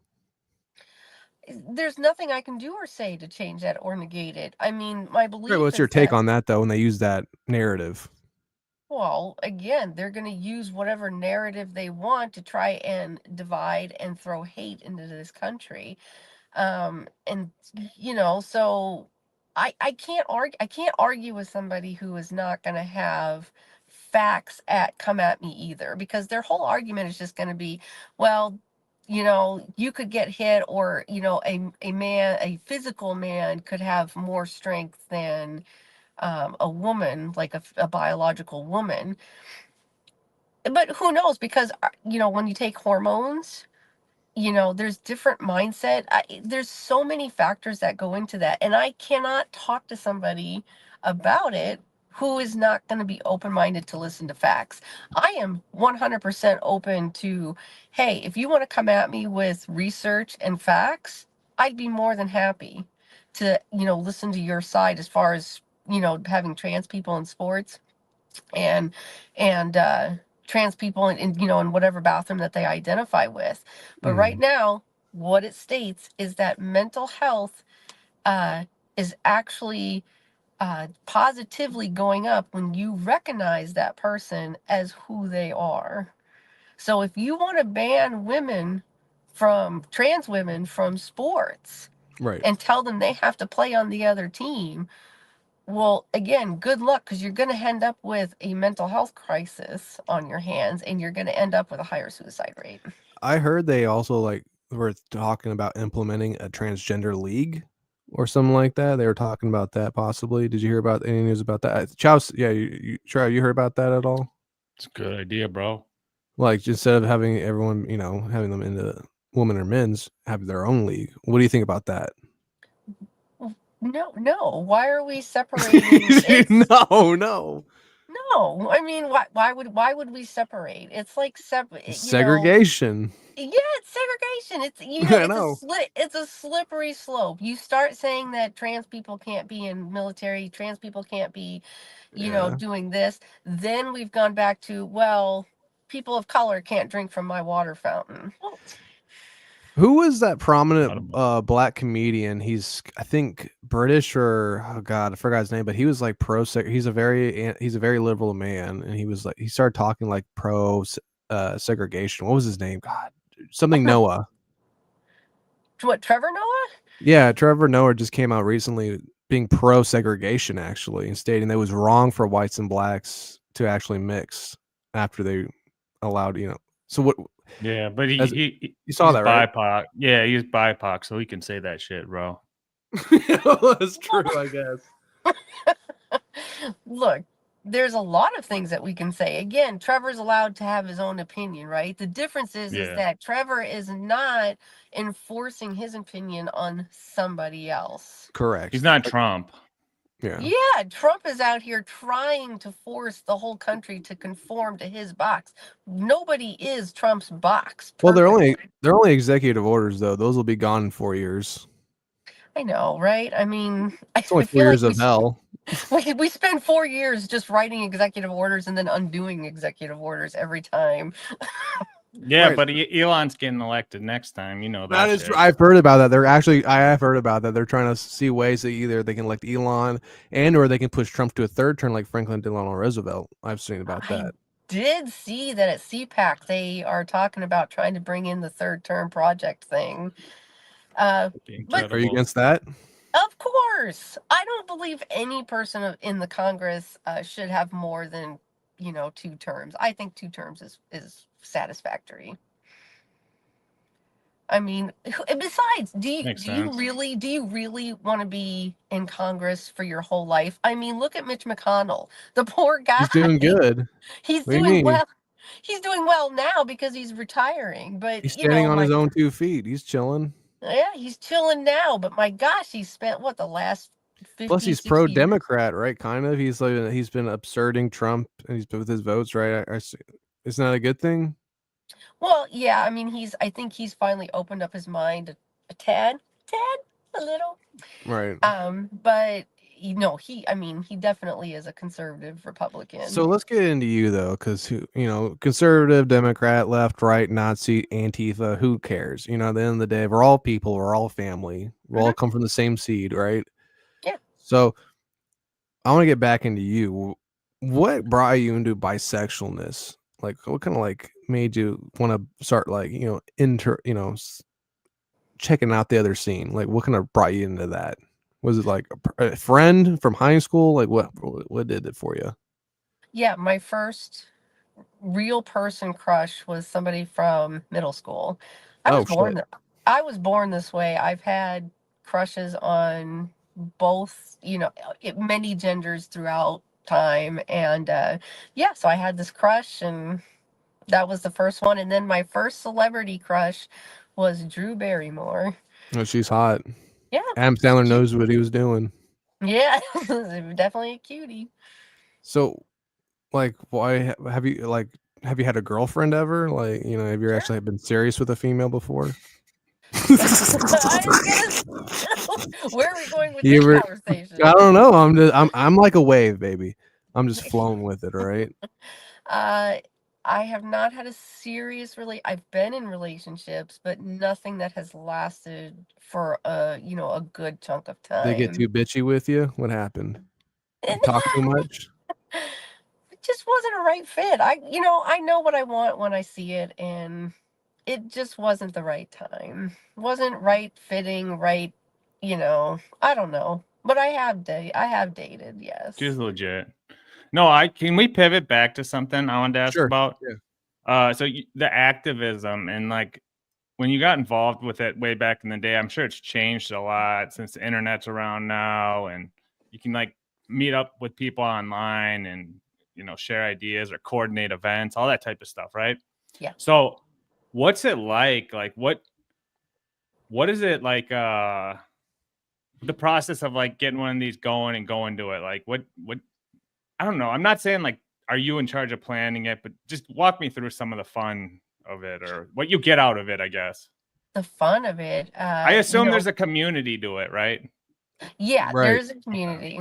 Speaker 2: There's nothing I can do or say to change that or negate it. I mean, my
Speaker 1: Right,
Speaker 2: belief
Speaker 1: what's your
Speaker 2: is
Speaker 1: take
Speaker 2: that,
Speaker 1: on that though when they use that narrative?
Speaker 2: well, again, they're going to use whatever narrative they want to try and divide and throw hate into this country. And so I can't argue with somebody who is not going to have facts at come at me either, because their whole argument is just going to be, well, you could get hit, or a physical man could have more strength than a woman, like a biological woman. But who knows, because when you take hormones, there's different mindset. There's so many factors that go into that, and I cannot talk to somebody about it who is not going to be open-minded to listen to facts. I am 100% open to, hey, if you want to come at me with research and facts, I'd be more than happy to listen to your side, as far as having trans people in sports, and and trans people in whatever bathroom that they identify with. But right now, what it states is that mental health uh, is actually positively going up when you recognize that person as who they are. So if you want to ban trans women from sports,
Speaker 1: Right.
Speaker 2: and tell them they have to play on the other team, well, again, good luck, because you're going to end up with a mental health crisis on your hands, and you're going to end up with a higher suicide rate.
Speaker 1: I heard they also were talking about implementing a transgender league or something like that. They were talking about that possibly. Did you hear about any news about that? Chow, yeah, you heard about that at all?
Speaker 3: It's a good idea, bro.
Speaker 1: Like, instead of having everyone, having them into women or men's, have their own league. What do you think about that?
Speaker 2: No. Why are we separating?
Speaker 1: No.
Speaker 2: No. I mean, why would we separate? It's like
Speaker 1: Segregation.
Speaker 2: Yeah, it's segregation.
Speaker 1: I know.
Speaker 2: It's a slippery slope. You start saying that trans people can't be in military, trans people can't be,
Speaker 1: Yeah.
Speaker 2: doing this. Then we've gone back to, well, people of color can't drink from my water fountain. Well,
Speaker 1: Who was that prominent black comedian? He's, I think, British, or oh god, I forgot his name, but he was like pro. He's a very liberal man, and he started talking like pro segregation. What was his name? God, something Noah.
Speaker 2: what, Trevor Noah?
Speaker 1: Yeah, Trevor Noah just came out recently being pro segregation, actually, and stating that it was wrong for whites and blacks to actually mix after they allowed. So what?
Speaker 3: Yeah, but
Speaker 1: you
Speaker 3: he's
Speaker 1: saw that, right?
Speaker 3: BIPOC. Yeah, he's BIPOC, so he can say that shit, bro.
Speaker 1: That's true, I guess.
Speaker 2: Look, there's a lot of things that we can say. Again, Trevor's allowed to have his own opinion, right? The difference is that Trevor is not enforcing his opinion on somebody else.
Speaker 1: Correct.
Speaker 3: He's not Trump.
Speaker 2: Yeah, Trump is out here trying to force the whole country to conform to his box. Nobody is Trump's box.
Speaker 1: Well, they're
Speaker 2: perfectly.
Speaker 1: only executive orders, though. Those will be gone in 4 years.
Speaker 2: I know, right? I mean,
Speaker 1: It's only
Speaker 2: I
Speaker 1: 4
Speaker 2: feel
Speaker 1: years
Speaker 2: like
Speaker 1: of hell.
Speaker 2: we spend 4 years just writing executive orders and then undoing executive orders every time.
Speaker 3: Yeah,
Speaker 1: Right.
Speaker 3: but Elon's getting elected next time. You know that.
Speaker 1: That is, I've heard about that. I have heard about that. They're trying to see ways that either they can elect Elon or they can push Trump to a third term like Franklin Delano Roosevelt. I've seen about that.
Speaker 2: Did see that at CPAC they are talking about trying to bring in the third term project thing. But
Speaker 1: are you against that?
Speaker 2: Of course, I don't believe any person in the Congress should have more than 2 terms. I think 2 terms is satisfactory. I mean, besides, do you really want to be in Congress for your whole life? I mean, look at Mitch McConnell, the poor guy.
Speaker 1: He's doing good.
Speaker 2: He's doing well. He's doing well now because he's retiring, but
Speaker 1: he's standing on his own 2 feet. He's chilling.
Speaker 2: Yeah, he's chilling now, but my gosh, he's spent the last 50,
Speaker 1: plus he's pro-Democrat, right? Kind of. He's been absurding Trump, and he's with his votes, right? Isn't that a good thing?
Speaker 2: Well, yeah, I mean, I think he's finally opened up his mind a tad, A little.
Speaker 1: Right.
Speaker 2: But he definitely is a conservative Republican.
Speaker 1: So let's get into you though, because conservative, Democrat, left, right, Nazi, Antifa, who cares? At the end of the day, we're all people, we're all family, we all come from the same seed, right?
Speaker 2: Yeah.
Speaker 1: So I want to get back into you. What brought you into bisexualness? Like, what kind of like made you want to start like checking out the other scene? Like, what kind of brought you into that? Was it like a friend from high school? Like, what did it for you?
Speaker 2: Yeah, my first real person crush was somebody from middle school. I was
Speaker 1: Oh
Speaker 2: born
Speaker 1: shit!
Speaker 2: I was born this way. I've had crushes on both, many genders throughout time, and yeah, so I had this crush, and that was the first one. And then my first celebrity crush was Drew Barrymore.
Speaker 1: Oh, she's hot.
Speaker 2: Yeah,
Speaker 1: Adam
Speaker 2: she's
Speaker 1: Sandler
Speaker 2: cute.
Speaker 1: knows what he was doing.
Speaker 2: Yeah, definitely a cutie.
Speaker 1: So, like, why have you had a girlfriend ever? Like, have you
Speaker 2: Sure.
Speaker 1: actually been serious with a female before?
Speaker 2: I was gonna. Where are we going with
Speaker 1: You
Speaker 2: this
Speaker 1: ever?
Speaker 2: conversation?
Speaker 1: I don't know. I'm like a wave, baby. I'm just flowing with it. All right.
Speaker 2: Uh, I have not had a serious I've been in relationships, but nothing that has lasted for a good chunk of
Speaker 1: They get
Speaker 2: time.
Speaker 1: too bitchy with you. What happened? You
Speaker 2: And
Speaker 1: talk too much.
Speaker 2: it just wasn't a right fit. I know what I want when I see it, and it just wasn't the right time. Wasn't right fitting, right, I don't know. But I have dated, yes.
Speaker 3: She's legit. No, can we pivot back to something I wanted to ask
Speaker 1: Sure.
Speaker 3: about?
Speaker 1: Yeah.
Speaker 3: So the activism and like when you got involved with it way back in the day, I'm sure it's changed a lot since the internet's around now, and you can like meet up with people online and share ideas or coordinate events, all that type of stuff, right?
Speaker 2: Yeah.
Speaker 3: So what's it like? Like what is it like? The process of like getting one of these going and going to it, like what I don't know. I'm not saying like, are you in charge of planning it, but just walk me through some of the fun of it or what you get out of it, I guess.
Speaker 2: The fun of it,
Speaker 3: I assume there's a community to it, right?
Speaker 2: yeah,
Speaker 1: Right.
Speaker 2: there's a community.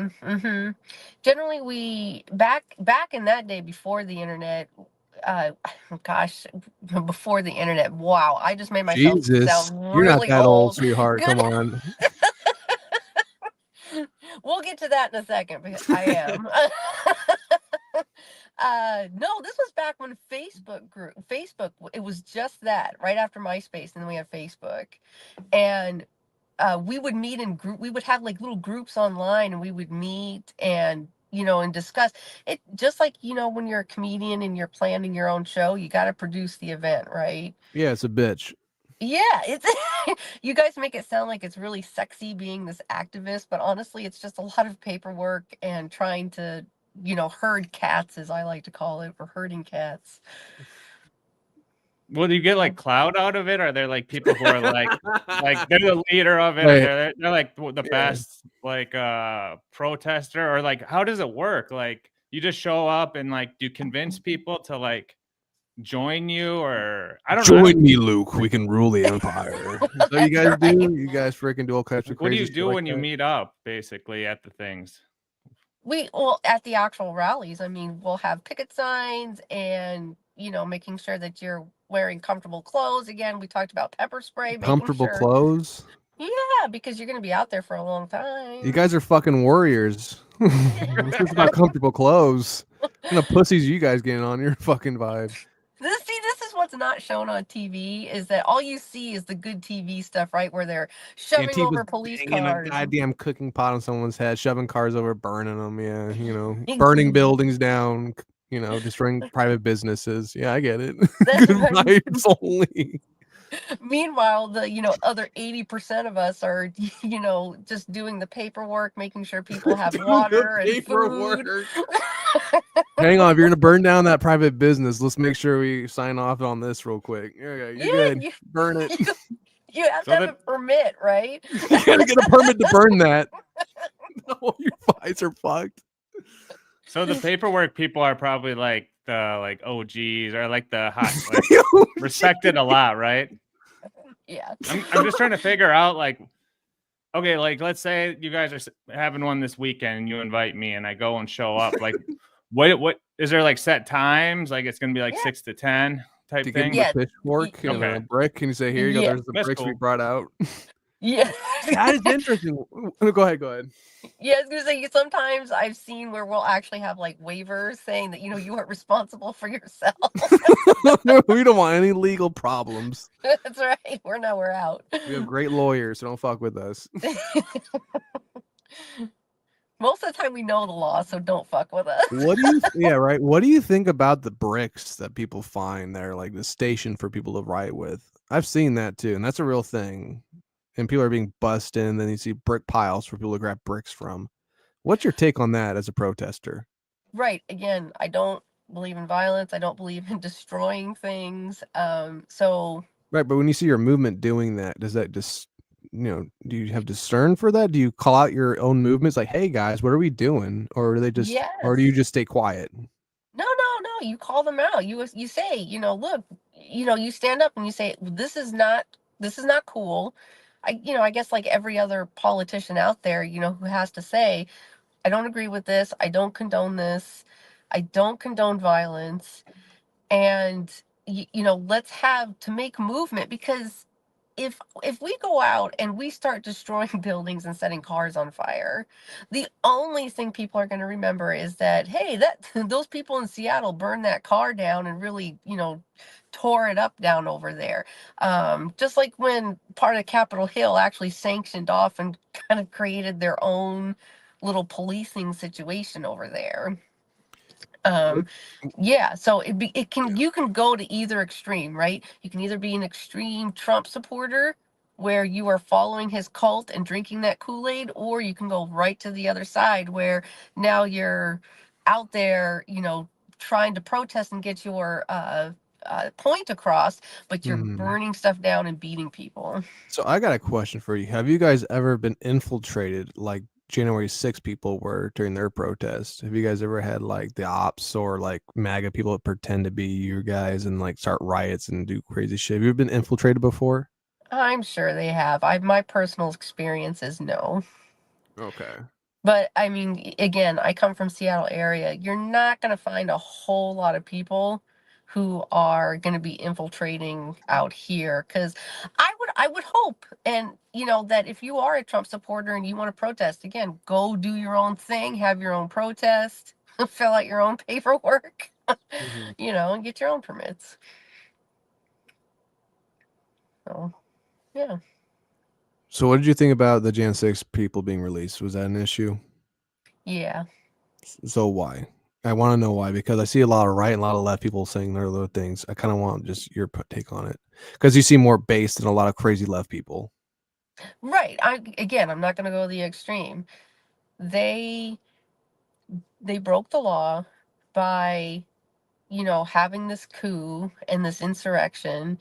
Speaker 2: Generally, we back in that day before the internet. Uh, gosh, before the internet. Wow, I just made myself
Speaker 1: Jesus,
Speaker 2: sound
Speaker 1: you're not
Speaker 2: really
Speaker 1: that old,
Speaker 2: old.
Speaker 1: sweetheart.
Speaker 2: Good.
Speaker 1: Come on.
Speaker 2: We'll get to that in a second because I am. No, this was back when Facebook, it was just that right after MySpace, and then we had Facebook, and we would meet in group. We would have like little groups online, and we would meet and discuss it. Just like when you're a comedian and you're planning your own show, you got to produce the event, right?
Speaker 1: Yeah, it's a bitch.
Speaker 2: Yeah, it's you guys make it sound like it's really sexy being this activist, but honestly, it's just a lot of paperwork and trying to herd cats, as I like to call it, or herding cats.
Speaker 3: Well, do you get like clout out of it? Are there like people who are like they're the leader of it, or
Speaker 1: Right.
Speaker 3: they're like the best like protester, or like how does it work? Like you just show up and like do you convince people to like join you, or I don't know.
Speaker 1: Join me, Luke. We can rule the empire. So you guys do? You guys freaking do all kinds of
Speaker 3: Like, what do
Speaker 1: crazy
Speaker 3: you
Speaker 1: shit
Speaker 3: do
Speaker 1: like
Speaker 3: when you
Speaker 1: that?
Speaker 3: meet up basically at the things?
Speaker 2: Well, at the actual rallies, we'll have picket signs and, making sure that you're wearing comfortable clothes. Again, we talked about pepper spray, making
Speaker 1: Comfortable
Speaker 2: sure.
Speaker 1: clothes?
Speaker 2: Yeah, because you're going to be out there for a long time.
Speaker 1: You guys are fucking warriors. This is about comfortable clothes. What kind of pussies you guys getting on your fucking vibe?
Speaker 2: This is what's not shown on TV, is that all you see is the good TV stuff, right? Where they're shoving
Speaker 1: Antifa's
Speaker 2: over police
Speaker 1: banging a
Speaker 2: cars.
Speaker 1: goddamn cooking pot on someone's head, shoving cars over, burning them. Yeah, burning buildings down. Destroying private businesses. Yeah, I get it.
Speaker 2: That's
Speaker 1: Good
Speaker 2: right.
Speaker 1: vibes only.
Speaker 2: Meanwhile, the other 80% of us are, just doing the paperwork, making sure people have water and food.
Speaker 1: Hang on, if you're gonna burn down that private business, let's make sure we sign off on this real quick. Yeah, you're good. Burn it.
Speaker 2: You have to have a permit, right?
Speaker 1: You gotta get a permit to burn that. No, your eyes are fucked.
Speaker 3: So the paperwork people are probably like the OGs or like the hot, respected a lot, right?
Speaker 2: Yeah.
Speaker 3: I'm just trying to figure out like, okay, like let's say you guys are having one this weekend and you invite me and I go and show up. Like, what is there like set times? Like it's gonna be like
Speaker 2: Yeah.
Speaker 3: 6 to 10 type
Speaker 1: To give
Speaker 3: thing.
Speaker 1: them
Speaker 2: Yeah.
Speaker 1: a pitchfork and
Speaker 3: Okay.
Speaker 1: a brick, and you say, "Here you go.
Speaker 2: Yeah.
Speaker 1: There's the
Speaker 3: That's
Speaker 1: bricks we
Speaker 3: cool.
Speaker 1: brought out."
Speaker 2: Yeah.
Speaker 1: That is interesting. Go ahead. Go ahead.
Speaker 2: Yeah, I was gonna say sometimes I've seen where we'll actually have like waivers saying that you aren't responsible for yourself.
Speaker 1: We don't want any legal problems.
Speaker 2: That's right. We're out.
Speaker 1: We have great lawyers, so don't fuck with us.
Speaker 2: Most of the time we know the law, so don't fuck with us.
Speaker 1: What do you? Yeah, right. What do you think about the bricks that people find there, like the station for people to riot with? I've seen that too, and that's a real thing. And people are being bussed in, and then you see brick piles for people to grab bricks from. What's your take on that as a protester?
Speaker 2: Right. Again, I don't believe in violence. I don't believe in destroying things. So
Speaker 1: Right, but when you see your movement doing that, does that just do you have discern for that? Do you call out your own movements like, "Hey guys, what are we doing?" Or do they just, or do you
Speaker 2: yes.
Speaker 1: just stay quiet?
Speaker 2: No, no, no. You call them out. You say, look, you stand up and you say, this is not cool. I guess like every other politician out there, who has to say, I don't agree with this. I don't condone this. I don't condone violence. And let's have to make movement, because if we go out and we start destroying buildings and setting cars on fire, the only thing people are going to remember is that, hey, that those people in Seattle burned that car down and really tore it up down over there. Just like when part of Capitol Hill actually sanctioned off and kind of created their own little policing situation over there. Yeah, so you can go to either extreme, right? You can either be an extreme Trump supporter where you are following his cult and drinking that Kool-Aid, or you can go right to the other side where now you're out there, trying to protest and get your point across, but you're
Speaker 1: Mhm.
Speaker 2: burning stuff down and beating people.
Speaker 1: So I got a question for you. Have you guys ever been infiltrated like January 6 people were during their protest? Have you guys ever had like the ops or like MAGA people that pretend to be you guys and like start riots and do crazy shit? Have you ever been infiltrated before?
Speaker 2: I'm sure they have. My personal experience is no.
Speaker 1: Okay.
Speaker 2: But I mean, again, I come from Seattle area. You're not going to find a whole lot of people who are going to be infiltrating out here, because I would hope, and that if you are a Trump supporter and you want to protest, again, go do your own thing, have your own protest, fill out your own paperwork,
Speaker 1: Mhm.
Speaker 2: and get your own permits. So, yeah.
Speaker 1: So what did you think about the Jan 6 people being released? Was that an issue?
Speaker 2: Yeah.
Speaker 1: So why? I want to know why, because I see a lot of right and a lot of left people saying their little things. I kind of want just your take on it, because you seem more based than a lot of crazy left people.
Speaker 2: Right. I'm not going to go the extreme. They broke the law by having this coup and this insurrection.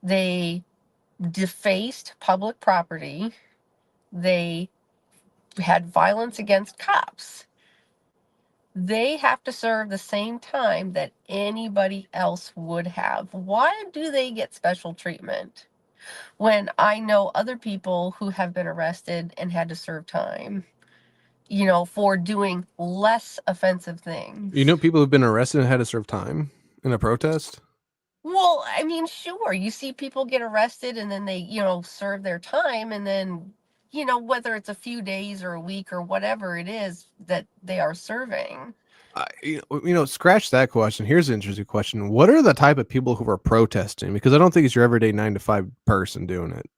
Speaker 2: They defaced public property. They had violence against cops. They have to serve the same time that anybody else would have. Why do they get special treatment when I know other people who have been arrested and had to serve time, for doing less offensive things?
Speaker 1: People who've been arrested and had to serve time in a protest.
Speaker 2: Well, I mean, sure, you see people get arrested and then they, serve their time, and then, whether it's a few days or a week or whatever it is that they are serving.
Speaker 1: Scratch that question. Here's an interesting question. What are the type of people who are protesting? Because I don't think it's your everyday 9 to 5 person doing it.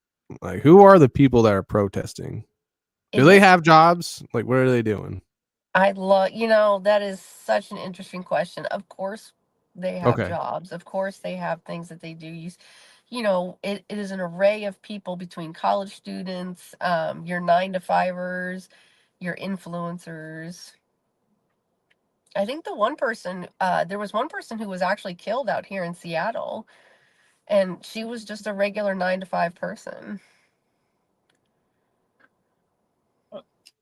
Speaker 1: Like, who are the people that are protesting? Do
Speaker 2: It
Speaker 1: they
Speaker 2: is,
Speaker 1: have jobs? Like, what are they doing?
Speaker 2: I love, that is such an interesting question. Of course, they have
Speaker 1: Okay.
Speaker 2: jobs. Of course, they have things that they do. It is an array of people between college students, your 9 to 5ers, your influencers. I think there was one person who was actually killed out here in Seattle, and she was just a regular 9 to 5 person.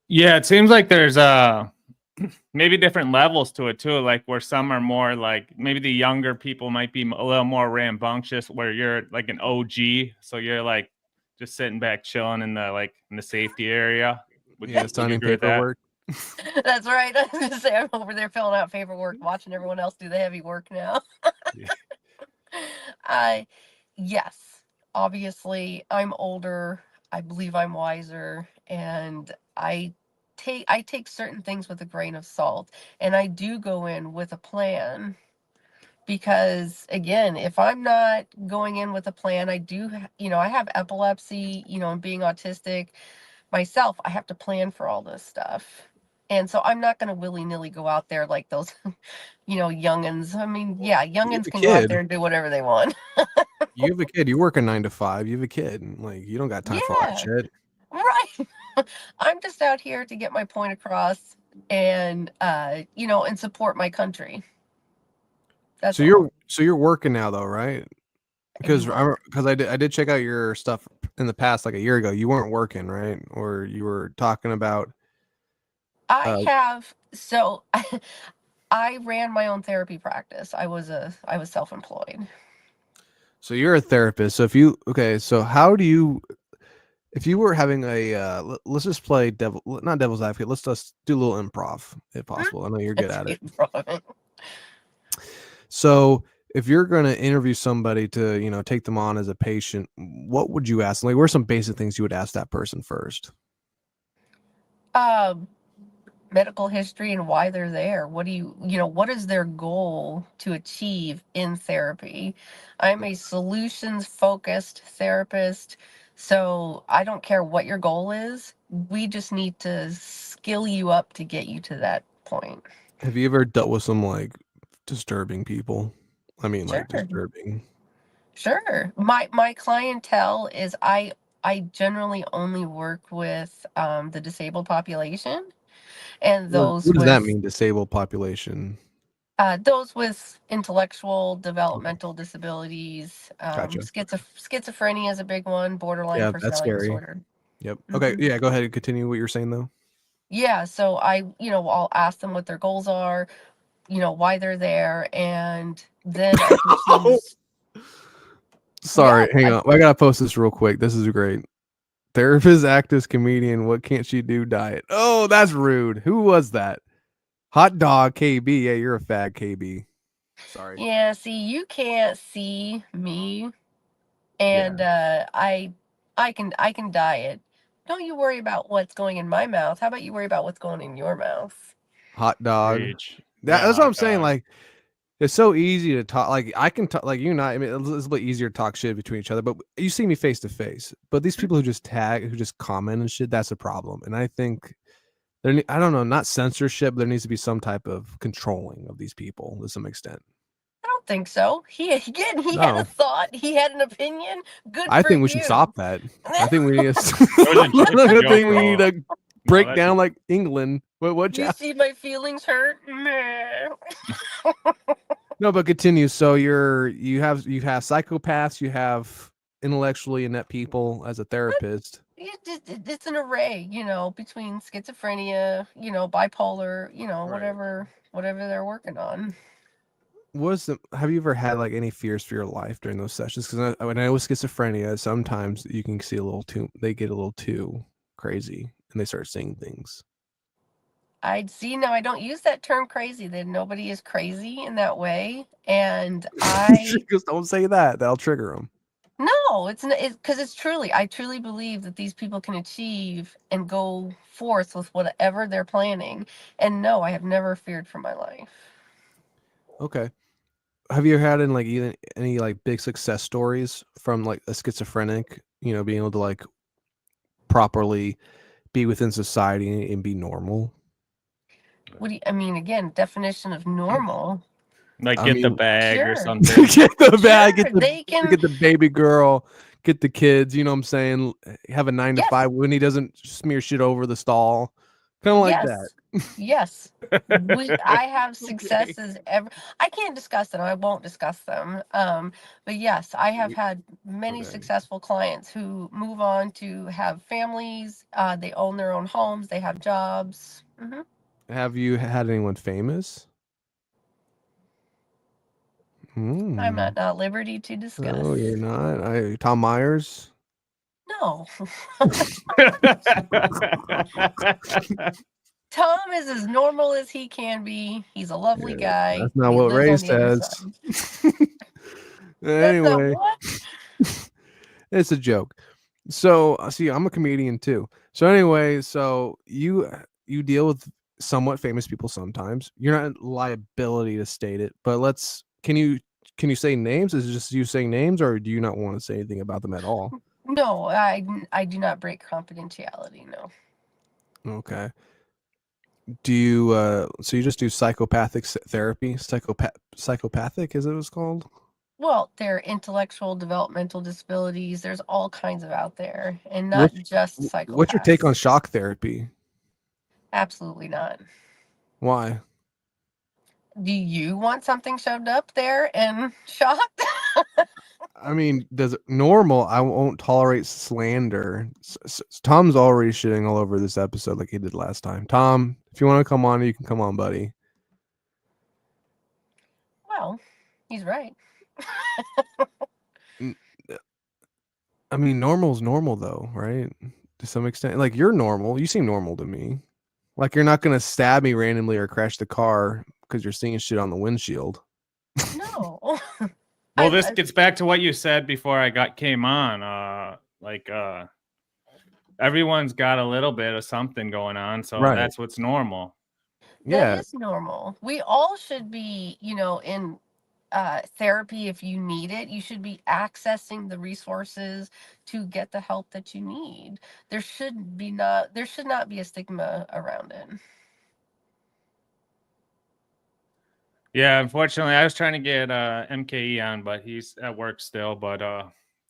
Speaker 3: Yeah, it seems like there's maybe different levels to it too, like where some are more like maybe the younger people might be a little more rambunctious, where you're like an OG, so you're like just sitting back chilling in the safety area. Would
Speaker 1: Yeah,
Speaker 3: you
Speaker 1: signing
Speaker 3: agree with that?
Speaker 1: paperwork.
Speaker 2: That's right. I was gonna say I'm over there filling out paperwork, watching everyone else do the heavy work now.
Speaker 1: Yeah.
Speaker 2: Yes, obviously I'm older. I believe I'm wiser, and I take certain things with a grain of salt, and I do go in with a plan. Because again, if I'm not going in with a plan, I do, I have epilepsy, and being autistic myself, I have to plan for all this stuff. And so I'm not going to willy-nilly go out there like those, youngins. I mean, yeah,
Speaker 1: You have
Speaker 2: youngins
Speaker 1: a
Speaker 2: can go out
Speaker 1: kid.
Speaker 2: there and do whatever they want.
Speaker 1: You have a kid. You work a 9 to 5. You have a kid. And, like, you don't got time for all that
Speaker 2: Yeah,
Speaker 1: shit.
Speaker 2: right. I'm just out here to get my point across and, and support my country. That's
Speaker 1: So
Speaker 2: all.
Speaker 1: you're working now though, right?
Speaker 2: You
Speaker 1: Because
Speaker 2: what?
Speaker 1: I did check out your stuff in the past, like a year ago. You weren't working, right? Or you were talking about
Speaker 2: I
Speaker 1: uh
Speaker 2: have, so I ran my own therapy practice. I was self-employed.
Speaker 1: so you're a therapist. So so how do you if you were having a let's just play not devil's advocate, let's just do a little improv if
Speaker 2: Hmm?
Speaker 1: possible. I know you're good
Speaker 2: That's
Speaker 1: at it.
Speaker 2: good, Robin.
Speaker 1: So if you're going to interview somebody to, take them on as a patient, what would you ask? Like, what are some basic things you would ask that person first?
Speaker 2: Um, Medical history and why they're there. What is their goal to achieve in therapy? I'm a solutions focused therapist. So I don't care what your goal is. We just need to skill you up to get you to that point.
Speaker 1: Have you ever dealt with some like disturbing people? I mean, like
Speaker 2: Sure.
Speaker 1: disturbing.
Speaker 2: Sure. My clientele is I generally only work with the disabled population and
Speaker 1: What does that mean, disabled population?
Speaker 2: those with intellectual
Speaker 1: Okay,
Speaker 2: developmental disabilities.
Speaker 1: gotcha.
Speaker 2: Schizophrenia is a big one. Borderline
Speaker 1: Yeah, that's
Speaker 2: personality
Speaker 1: scary.
Speaker 2: disorder.
Speaker 1: Yep. Okay,
Speaker 2: Hmm.
Speaker 1: yeah, go ahead and continue what you're saying though.
Speaker 2: Yeah. So I'll ask them what their goals are. Why they're there, and then I can choose. Yeah.
Speaker 1: Sorry, hang on. I gotta post this real quick. This is great. Therapist, activist, comedian. What can't she do? Diet. Oh, that's rude. Who was that? Hot dog KB. Yeah, you're a fag KB. Sorry.
Speaker 2: Yeah. See, you can't see me,
Speaker 1: Yeah.
Speaker 2: and I can diet. Don't you worry about what's going in my mouth. How about you worry about what's going in your mouth?
Speaker 1: Hot dog.
Speaker 3: Preach. Yeah,
Speaker 1: That's what
Speaker 3: hot
Speaker 1: I'm saying.
Speaker 3: dog.
Speaker 1: Like, it's so easy to talk. Like, I can talk, like, you and I mean, it's a bit easier to talk shit between each other, but you see me face to face. But these people who just who just comment and shit, that's a problem. And I think I don't know, not censorship, but there needs to be some type of controlling of these people to some extent.
Speaker 2: I don't think so. He had a
Speaker 1: No,
Speaker 2: thought. He had an opinion. Good
Speaker 1: I
Speaker 2: for
Speaker 1: think we should
Speaker 2: you.
Speaker 1: stop that. I think we need
Speaker 3: It was a
Speaker 1: I
Speaker 3: joke,
Speaker 1: think we need
Speaker 3: bro.
Speaker 1: to
Speaker 3: No,
Speaker 1: break
Speaker 3: that's
Speaker 1: down like England. What,
Speaker 2: You see my feelings hurt? Meh.
Speaker 1: No, but continue. So you have psychopaths, you have intellectually inept people as a therapist.
Speaker 2: It's an array, between schizophrenia, bipolar,
Speaker 1: Right.
Speaker 2: whatever they're working on.
Speaker 1: Have you ever had like any fears for your life during those sessions? Because when I was schizophrenia, sometimes you can see they get a little too crazy and they start saying things.
Speaker 2: I'd see now I don't use that term crazy. That nobody is crazy in that way. And I
Speaker 1: Just don't say that. That'll trigger them.
Speaker 2: no, it's not because I truly believe that these people can achieve and go forth with whatever they're planning. And no, I have never feared for my life.
Speaker 1: Okay. Have you had any like big success stories from like a schizophrenic, being able to like properly be within society and be normal?
Speaker 2: I mean, again, definition of normal.
Speaker 3: like
Speaker 1: I
Speaker 3: get the
Speaker 1: mean,
Speaker 3: bag or
Speaker 2: Sure.
Speaker 3: something.
Speaker 1: get the bag,
Speaker 2: Sure. They can,
Speaker 1: get the baby girl, get the kids, you know what I'm saying? Have a 9 to
Speaker 2: yes,
Speaker 1: 5 when he doesn't smear shit over the stall. Kind of like that.
Speaker 2: yes, yes. I have
Speaker 1: Okay.
Speaker 2: successes I can't discuss them. I won't discuss them. But yes, I have had many
Speaker 1: Okay.
Speaker 2: successful clients who move on to have families. They own their own homes. They have jobs.
Speaker 1: Have you had anyone famous?
Speaker 2: I'm
Speaker 1: Hmm.
Speaker 2: not at liberty to discuss.
Speaker 1: Oh, you're not. Tom Myers.
Speaker 2: No, No. Tom is as normal as he can be. He's a lovely guy.
Speaker 1: That's not
Speaker 2: He
Speaker 1: what
Speaker 2: lives
Speaker 1: Ray
Speaker 2: on the other
Speaker 1: says.
Speaker 2: side. That's not
Speaker 1: Anyway,
Speaker 2: what?
Speaker 1: it's a joke. So see, I'm a comedian too. So anyway, so you deal with somewhat famous people sometimes. You're not liability to state it, but can you say names? Is it just you saying names, or do you not want to say anything about them at all?
Speaker 2: No, I do not break confidentiality. No.
Speaker 1: Okay. Do you so you just do psychopathic therapy? Psychopathic is it was called?
Speaker 2: Well, there are intellectual developmental disabilities. There's all kinds of out there, and not
Speaker 1: What's
Speaker 2: just
Speaker 1: what's your take on
Speaker 2: psychopaths.
Speaker 1: shock therapy?
Speaker 2: Absolutely not.
Speaker 1: Why?
Speaker 2: Do you want something shoved up there and shocked?
Speaker 1: I mean, does normal? I won't tolerate slander. Tom's already shitting all over this episode like he did last time. Tom, if you want to come on, you can come on, buddy.
Speaker 2: Well, he's right.
Speaker 1: I mean, normal's normal though, right? To some extent, like you're normal. You seem normal to me. Like you're not gonna stab me randomly or crash the car because you're seeing shit on the windshield.
Speaker 2: No.
Speaker 3: Well, this gets back to what you said before came on. Everyone's got a little bit of something going on, so
Speaker 1: Right.
Speaker 3: that's what's normal.
Speaker 2: That
Speaker 1: Yeah.
Speaker 2: is normal. We all should be, in therapy if you need it. You should be accessing the resources to get the help that you need. There should not be a stigma around it.
Speaker 3: Yeah, unfortunately, I was trying to get MKE on, but he's at work still. But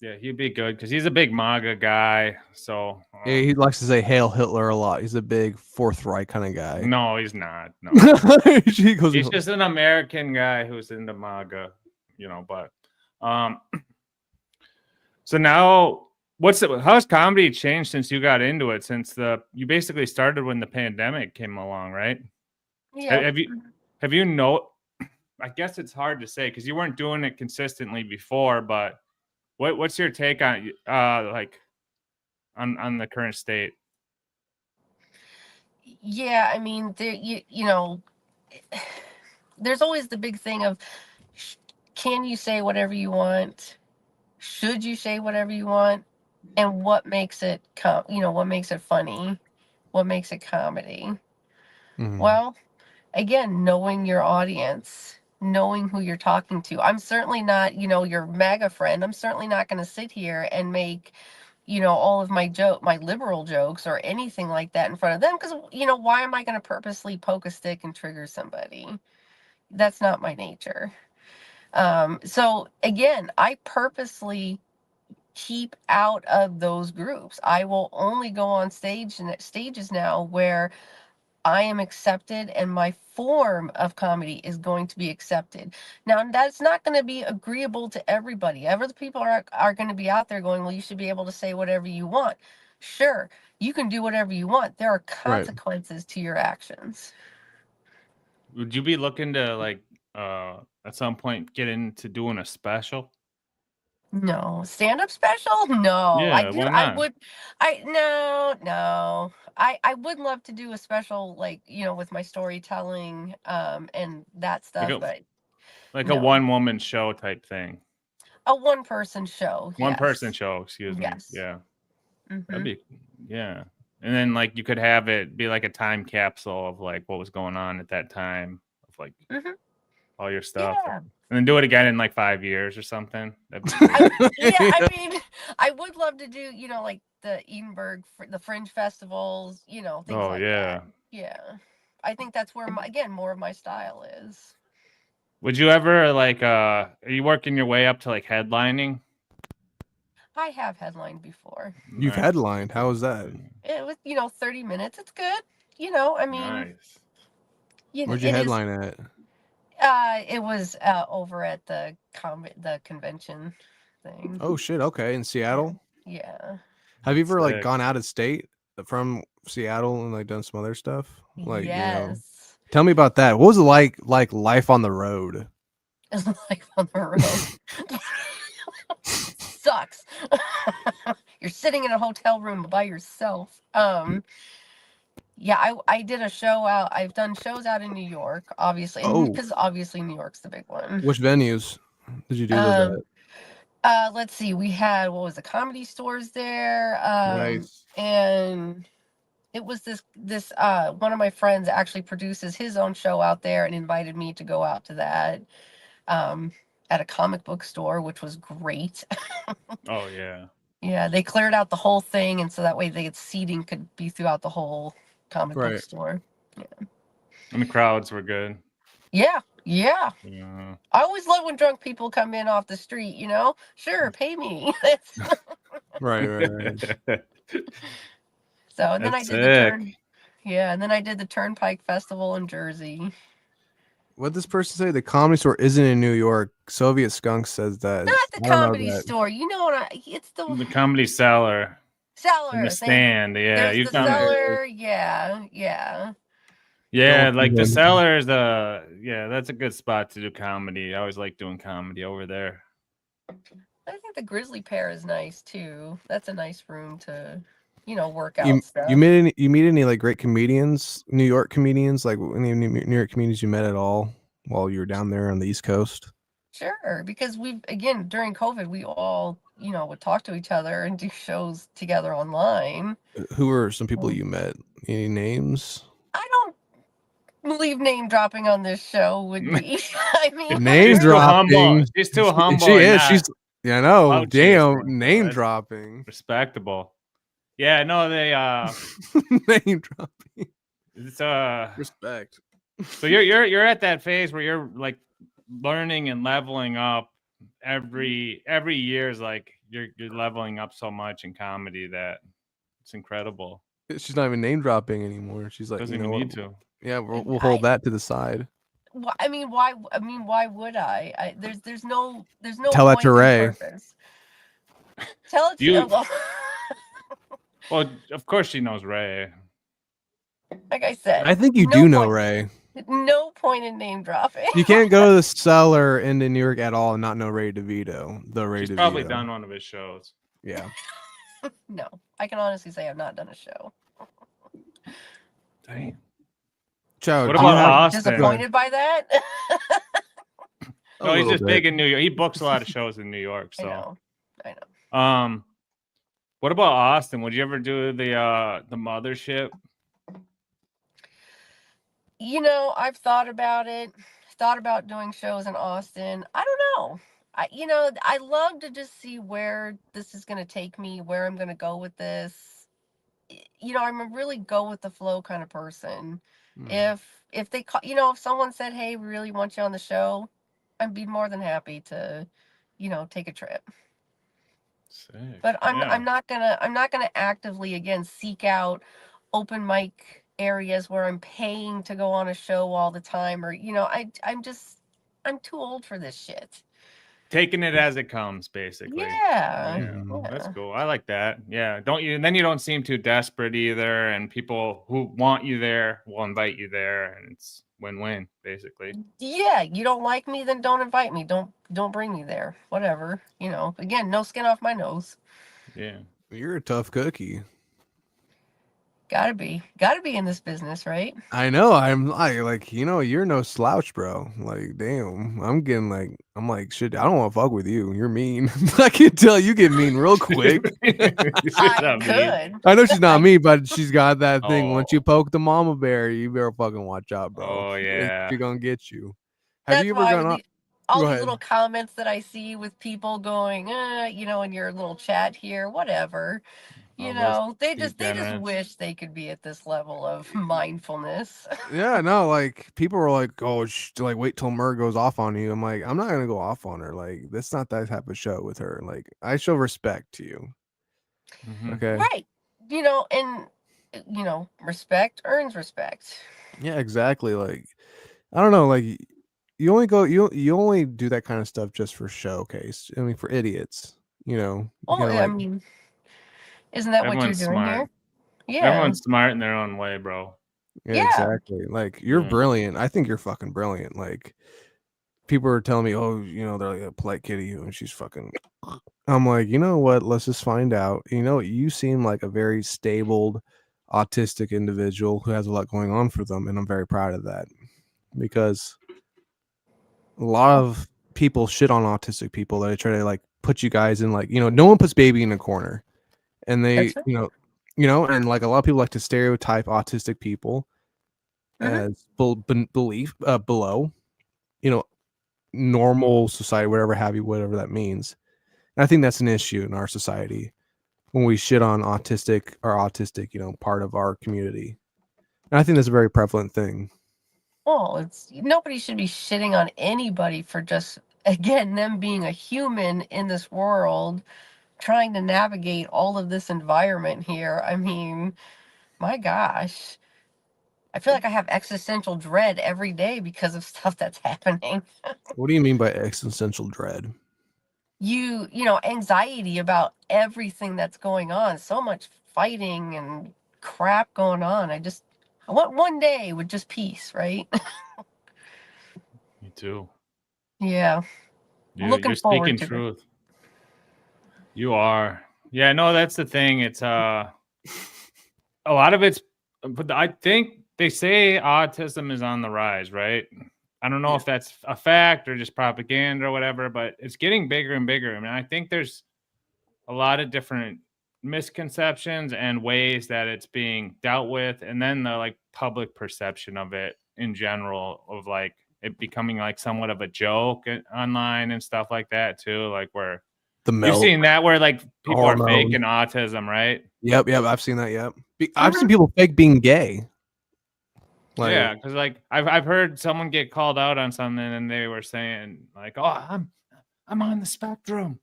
Speaker 3: yeah, he'd be good because he's a big MAGA guy. So
Speaker 1: Yeah, he likes to say "Hail Hitler" a lot. He's a big Fourth Reich kind of guy.
Speaker 3: no, he's not. No,
Speaker 1: he goes,
Speaker 3: he's just an American guy who's into MAGA, But so now, how's comedy changed since you got into it? Since you basically started when the pandemic came along, right?
Speaker 2: Yeah.
Speaker 3: Have you know? I guess it's hard to say because you weren't doing it consistently before, but what's your take on on the current state?
Speaker 2: Yeah, I mean, there's always the big thing of can you say whatever you want? Should you say whatever you want? And what makes it what makes it funny? What makes it comedy? Well, again, knowing your audience, knowing who you're talking to. I'm certainly not, your MAGA friend. I'm certainly not going to sit here and make, all of my liberal jokes or anything like that in front of them because, why am I going to purposely poke a stick and trigger somebody? That's not my nature. So again, I purposely keep out of those groups. I will only go on stages now where I am accepted and my form of comedy is going to be accepted. Now, that's not going to be agreeable to everybody. Other people are going to be out there going, well, you should be able to say whatever you want. Sure, you can do whatever you want. There are consequences to your actions.
Speaker 3: Would you be looking to at some point get into doing a special?
Speaker 2: No. Stand-up special? No.
Speaker 3: Yeah, why not?
Speaker 2: No. I would love to do a special with my storytelling and that stuff, but
Speaker 3: a
Speaker 2: no.
Speaker 3: one-woman show type thing.
Speaker 2: A one-person show.
Speaker 3: One
Speaker 2: Yes.
Speaker 3: person show, excuse me.
Speaker 2: Yes.
Speaker 3: Yeah.
Speaker 2: Mm-hmm.
Speaker 3: That'd be yeah. And then you could have it be like a time capsule of what was going on at that time of all your stuff.
Speaker 2: Yeah.
Speaker 3: And then do it again in 5 years or something. That'd be great.
Speaker 2: I mean, I would love to do, the Edinburgh, the Fringe festivals, things like that. Yeah. I think that's where, more of my style is.
Speaker 3: Would you ever, are you working your way up to, headlining?
Speaker 2: I have headlined before.
Speaker 1: You've headlined. How was that?
Speaker 2: It was, 30 minutes. It's good. I mean.
Speaker 3: Nice.
Speaker 1: Where'd you headline at?
Speaker 2: It was over at the convention thing.
Speaker 1: Oh shit! Okay, in Seattle.
Speaker 2: Yeah.
Speaker 1: Have you ever gone out of state from Seattle and done some other stuff?
Speaker 2: Yes.
Speaker 1: Tell me about that. What was it like life on the road?
Speaker 2: Life on the road sucks. you're sitting in a hotel room by yourself. Yeah, I did a show out. I've done shows out in New York, obviously, and
Speaker 1: Oh,
Speaker 2: because obviously New York's the big one.
Speaker 1: which venues did you do those
Speaker 2: Um,
Speaker 1: at?
Speaker 2: let's see. We had what was the Comedy Stores there,
Speaker 1: Nice.
Speaker 2: and it was this one of my friends actually produces his own show out there and invited me to go out to that at a comic book store, which was great.
Speaker 3: Oh yeah.
Speaker 2: Yeah, they cleared out the whole thing, and so that way the seating could be throughout the whole comic book
Speaker 1: Right.
Speaker 2: store.
Speaker 3: And the crowds were good.
Speaker 2: Yeah, yeah.
Speaker 3: Yeah.
Speaker 2: I always love when drunk people come in off the street, you know? Sure, pay me.
Speaker 1: Right.
Speaker 2: So, and then I
Speaker 3: That's
Speaker 2: did the
Speaker 3: sick.
Speaker 2: and then I did the Turnpike Festival in Jersey.
Speaker 1: What this person say? The Comedy Store isn't in New York. Soviet Skunk says that.
Speaker 2: Not the
Speaker 1: I don't know
Speaker 2: Comedy
Speaker 1: that.
Speaker 2: Store. You know what? It's
Speaker 3: The
Speaker 2: the
Speaker 3: Comedy Cellar. And the
Speaker 2: Cellar.
Speaker 3: stand. Yeah,
Speaker 2: There's
Speaker 3: you've
Speaker 2: the
Speaker 3: done it.
Speaker 2: Cellar. Yeah, yeah.
Speaker 3: Yeah,
Speaker 1: Don't
Speaker 3: like the
Speaker 1: even-
Speaker 3: Cellar is that's a good spot to do comedy. I always like doing comedy over there.
Speaker 2: I think the Grizzly Pear is nice too. That's a nice room to, work out
Speaker 1: You
Speaker 2: stuff.
Speaker 1: you meet any like great comedians, New York comedians, like any New York comedians you met at all while you were down there on the East Coast?
Speaker 2: Sure, because again, during COVID, we all, would talk to each other and do shows together online.
Speaker 1: Who were some people you met? Any names?
Speaker 2: I don't believe name dropping on this show would be. I mean,
Speaker 1: Name
Speaker 3: She's too humble.
Speaker 1: dropping.
Speaker 3: She's too humble.
Speaker 1: She
Speaker 3: and
Speaker 1: is.
Speaker 3: not
Speaker 1: She's. Yeah, no.
Speaker 3: slouchy,
Speaker 1: Damn.
Speaker 3: so
Speaker 1: Name
Speaker 3: that's
Speaker 1: dropping.
Speaker 3: respectable. Yeah, no, they
Speaker 1: Name dropping.
Speaker 3: it's
Speaker 1: Respect.
Speaker 3: so you're at that phase where you're like learning and leveling up every year is like you're leveling up so much in comedy that it's incredible.
Speaker 1: She's not even name dropping anymore. She's like,
Speaker 3: Doesn't
Speaker 1: you
Speaker 3: even
Speaker 1: know
Speaker 3: need
Speaker 1: what?
Speaker 3: to.
Speaker 1: Yeah, we'll hold that to the side.
Speaker 2: I mean, why? I mean, why would I? There's no
Speaker 1: Tell that
Speaker 2: point
Speaker 1: to
Speaker 2: and
Speaker 1: Ray.
Speaker 2: purpose. Tell it to
Speaker 3: You- Well, of course she knows Ray.
Speaker 2: Like I said,
Speaker 1: I think you
Speaker 2: no
Speaker 1: do know
Speaker 2: point-
Speaker 1: Ray.
Speaker 2: No point in name dropping.
Speaker 1: You can't go to the Cellar into New York at all and not know Ray DeVito. The Ray
Speaker 3: She's
Speaker 1: DeVito.
Speaker 3: probably done one of his shows.
Speaker 1: Yeah.
Speaker 2: No, I can honestly say I've not done a show.
Speaker 3: Dang.
Speaker 1: Chow,
Speaker 3: What
Speaker 1: do you
Speaker 3: about
Speaker 1: have-
Speaker 3: Austin?
Speaker 2: Disappointed by that?
Speaker 1: A
Speaker 3: No, he's
Speaker 1: little
Speaker 3: just
Speaker 1: bit.
Speaker 3: big in New York. He books a lot of shows in New York.
Speaker 2: I
Speaker 3: So,
Speaker 2: know.
Speaker 3: what about Austin? Would you ever do the mothership?
Speaker 2: I've thought about it. Thought about doing shows in Austin. I don't know. I love to just see where this is going to take me, where I'm going to go with this. I'm a really go with the flow kind of person.
Speaker 1: Mm.
Speaker 2: If they call, if someone said, "Hey, we really want you on the show," I'd be more than happy to, take a trip.
Speaker 3: Sick.
Speaker 2: But I'm
Speaker 3: Yeah.
Speaker 2: not gonna actively again seek out open mic areas where I'm paying to go on a show all the time, or I'm too old for this shit.
Speaker 3: Taking it as it comes, basically.
Speaker 2: Yeah.
Speaker 3: Yeah, that's cool. I like that. Yeah, then you don't seem too desperate either, and people who want you there will invite you there, and it's win-win basically.
Speaker 2: Yeah, you don't like me, then don't invite me. Don't bring me there. Whatever. Again, no skin off my nose.
Speaker 3: Yeah.
Speaker 1: You're a tough cookie.
Speaker 2: Gotta be in this business, right?
Speaker 1: I know. You're no slouch, bro. Like, damn. I'm like, shit, I don't want to fuck with you. You're mean. I can tell you get mean real quick.
Speaker 2: I could.
Speaker 1: I know she's not me, but she's got that thing. Once you
Speaker 3: Oh.
Speaker 1: poke the mama bear, you better fucking watch out, bro.
Speaker 3: Oh, yeah.
Speaker 1: She's gonna get you. Have
Speaker 2: That's
Speaker 1: you ever
Speaker 2: why
Speaker 1: gone on?
Speaker 2: all
Speaker 1: Go
Speaker 2: these
Speaker 1: ahead.
Speaker 2: little comments that I see with people going, in your little chat here, whatever.
Speaker 3: All those
Speaker 2: They just
Speaker 3: degenerates.
Speaker 2: wish they could be at this level of mindfulness.
Speaker 1: Yeah, no, like people were like, "Oh, like wait till Mer goes off on you." I'm like, I'm not gonna go off on her. Like, that's not that type of show with her. Like, I show respect to you.
Speaker 3: Mhm.
Speaker 1: Okay.
Speaker 2: Right. And respect earns respect.
Speaker 1: Yeah, exactly. Like, I don't know. Like, you only do that kind of stuff just for showcase. I mean, for idiots. You
Speaker 2: Well,
Speaker 1: gotta,
Speaker 2: I
Speaker 1: like,
Speaker 2: mean, isn't that what you're
Speaker 3: Everyone's
Speaker 2: doing
Speaker 3: smart.
Speaker 2: here? Yeah.
Speaker 3: Everyone's smart in their own way, bro.
Speaker 1: yeah, exactly. Like, you're
Speaker 3: Yeah.
Speaker 1: brilliant. I think you're fucking brilliant. Like, people are telling me, oh, they're like a polite kitty, and she's fucking. I'm like, you know what? Let's just find out. You know, you seem like a very stable, autistic individual who has a lot going on for them, and I'm very proud of that because a lot
Speaker 2: Oh,
Speaker 1: of people shit on autistic people. They try to like put you guys in like, no one puts baby in a corner, and they,
Speaker 2: that's right.
Speaker 1: and like a lot of people like to stereotype autistic people
Speaker 2: Hmm.
Speaker 1: as belief below, you know, normal society, whatever have you, whatever that means. And I think that's an issue in our society when we shit on autistic, part of our community. And I think that's a very prevalent thing.
Speaker 2: Well, it's nobody should be shitting on anybody for just again them being a human in this world trying to navigate all of this environment here. I mean, my gosh. I feel like I have existential dread every day because of stuff that's happening.
Speaker 1: What do you mean by existential dread?
Speaker 2: Anxiety about everything that's going on. So much fighting and crap going on. I want one day with just peace, right?
Speaker 3: Me too.
Speaker 2: Yeah.
Speaker 3: You're
Speaker 2: Looking forward
Speaker 3: speaking
Speaker 2: to it.
Speaker 3: truth. You are. Yeah, no, that's the thing. It's a lot of it's, but I think they say autism is on the rise, right? I don't know
Speaker 1: Yeah.
Speaker 3: if that's a fact or just propaganda or whatever, but it's getting bigger and bigger. I mean, I think there's a lot of different misconceptions and ways that it's being dealt with, and then the like public perception of it in general, of like it becoming like somewhat of a joke online and stuff like that too, like where
Speaker 1: The
Speaker 3: you've
Speaker 1: melt
Speaker 3: seen that where like people are
Speaker 1: hormone.
Speaker 3: faking autism, right?
Speaker 1: Yep, I've seen that. Yep, I've seen
Speaker 2: Mhm.
Speaker 1: people fake being gay. Like,
Speaker 3: Yeah, because like I've heard someone get called out on something and they were saying like, "Oh, I'm on the spectrum.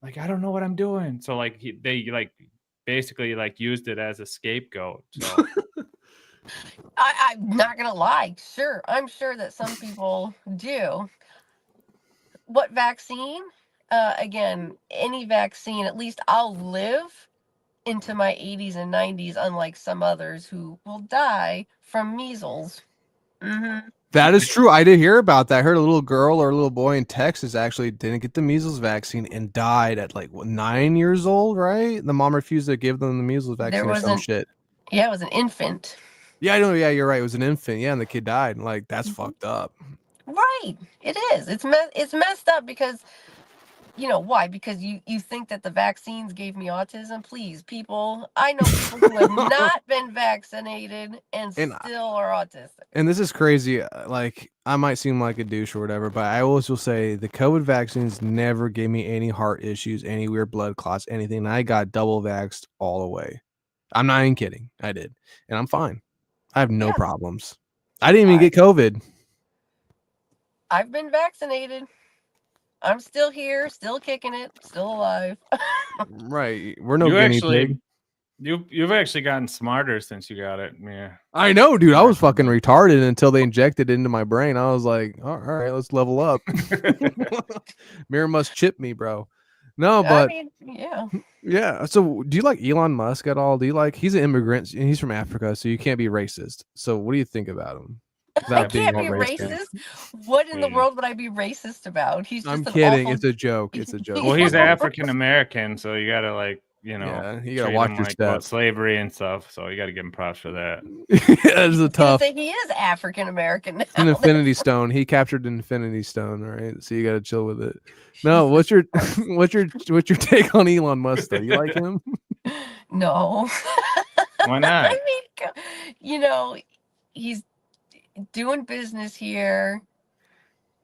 Speaker 3: Like I don't know what I'm doing." So like they like basically like used it as a scapegoat. So
Speaker 2: I'm not gonna lie. Sure, I'm sure that some people do. What vaccine? Again, any vaccine. At least I'll live into my 80s and 90s, unlike some others who will die from measles. Hmm.
Speaker 1: that is true. I did hear about that. I heard a little girl or a little boy in Texas actually didn't get the measles vaccine and died at like 9 years old. Right? The mom refused to give them the measles
Speaker 2: There
Speaker 1: vaccine or some
Speaker 2: wasn't.
Speaker 1: shit.
Speaker 2: Yeah, it was an infant.
Speaker 1: Yeah, I know. Yeah, you're right. It was an infant. Yeah, and the kid died. Like that's
Speaker 2: Mhm.
Speaker 1: fucked up.
Speaker 2: Right. It is. It's messed up because why? Because you think that the vaccines gave me autism? Please, people. I know people who have not been vaccinated and
Speaker 1: and
Speaker 2: still are autistic.
Speaker 1: and this is crazy. Like I might seem like a douche or whatever, but I always will say the COVID vaccines never gave me any heart issues, any weird blood clots, anything. And I got double vaxxed all the way. I'm not even kidding. I did, and I'm fine. I have no
Speaker 2: Yeah.
Speaker 1: problems. I didn't even
Speaker 2: I
Speaker 1: get COVID.
Speaker 2: I've been vaccinated. I'm still here, still kicking it, still alive.
Speaker 1: Right? We're no
Speaker 3: you
Speaker 1: guinea pig.
Speaker 3: actually you've actually gotten smarter since you got it. Yeah.
Speaker 1: I know, dude. I was fucking
Speaker 3: Definitely.
Speaker 1: retarded until they injected it into my brain. I was like, all right, let's level up. Mirror must chip me, bro. No,
Speaker 2: I
Speaker 1: but
Speaker 2: mean, yeah.
Speaker 1: yeah. So, do you like Elon Musk at all? Do you like? He's an immigrant and he's from Africa, so you can't be racist. So, what do you think about him
Speaker 2: I
Speaker 1: without being
Speaker 2: can't
Speaker 1: all
Speaker 2: be
Speaker 1: racist?
Speaker 2: racist. What in the
Speaker 3: Yeah.
Speaker 2: world would I be racist about? He's
Speaker 1: I'm
Speaker 2: just an
Speaker 1: kidding.
Speaker 2: awful.
Speaker 1: It's a joke. It's a joke.
Speaker 3: Well,
Speaker 1: It's a
Speaker 3: he's
Speaker 1: joke.
Speaker 3: African American, so you gotta like,
Speaker 1: Yeah, you gotta
Speaker 3: treat
Speaker 1: watch
Speaker 3: him
Speaker 1: your
Speaker 3: like
Speaker 1: step.
Speaker 3: about slavery and stuff. So you gotta give him props for that.
Speaker 1: It's
Speaker 2: I
Speaker 1: a
Speaker 2: was gonna
Speaker 1: tough.
Speaker 2: say he is African American
Speaker 1: It's an
Speaker 2: now.
Speaker 1: Infinity Stone. He captured an Infinity Stone. All right, so you gotta chill with it. No,
Speaker 2: Jesus
Speaker 1: what's your
Speaker 2: Christ.
Speaker 1: what's your take on Elon Musk though? You like him?
Speaker 2: No.
Speaker 3: Why not?
Speaker 2: I mean, he's doing business here.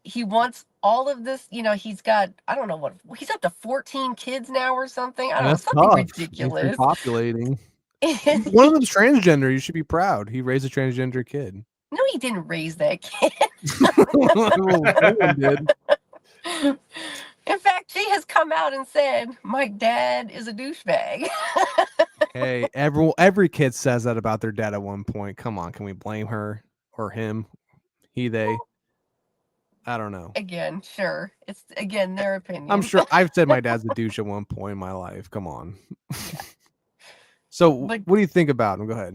Speaker 2: He wants all of this. He's got, I don't know what, he's up to 14 kids now or something. I don't know,
Speaker 1: That's
Speaker 2: something
Speaker 1: tough. He's
Speaker 2: ridiculous.
Speaker 1: repopulating.
Speaker 2: And
Speaker 1: One of them's transgender. You should be proud. He raised a transgender kid.
Speaker 2: no, he didn't raise that kid.
Speaker 1: Well, someone did.
Speaker 2: In fact, she has come out and said, my dad is a douchebag.
Speaker 1: Hey, every kid says that about their dad at one point. Come on, can we blame her or him? He, they. I don't know.
Speaker 2: Again, sure. It's, again, their
Speaker 1: I'm
Speaker 2: opinion.
Speaker 1: sure I've said my dad's a douche at one point in my life. Come on. So,
Speaker 2: But,
Speaker 1: what do you think about him? Go ahead.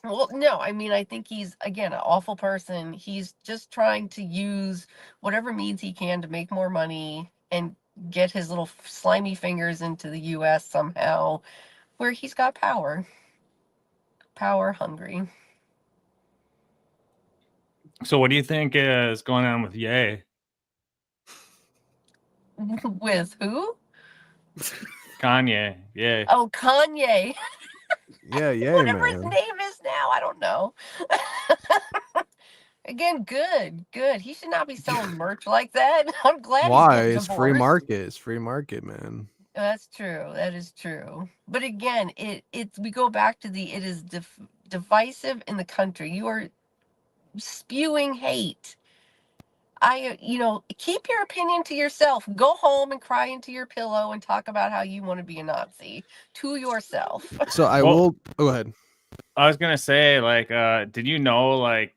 Speaker 2: well, no, I mean, I think he's, again, an awful person. He's just trying to use whatever means he can to make more money and get his little slimy fingers into the U.S. somehow, where he's got power hungry.
Speaker 3: So what do you think is going on with Ye?
Speaker 2: With who?
Speaker 3: Kanye. Yeah.
Speaker 2: Oh, Kanye.
Speaker 1: Yeah, yeah,
Speaker 2: Whatever his
Speaker 1: man.
Speaker 2: name is now, I don't know. Again, good. He should not be selling merch like that. I'm glad he's
Speaker 1: Why?
Speaker 2: getting
Speaker 1: It's free
Speaker 2: divorced.
Speaker 1: market. It's free market, man.
Speaker 2: That's true. That is true. But again, we go back to it is divisive in the country. You are spewing hate. Keep your opinion to yourself. Go home and cry into your pillow and talk about how you want to be a Nazi to yourself.
Speaker 1: So I
Speaker 3: Well-
Speaker 1: will go ahead.
Speaker 3: I was gonna say, like, did you know, like,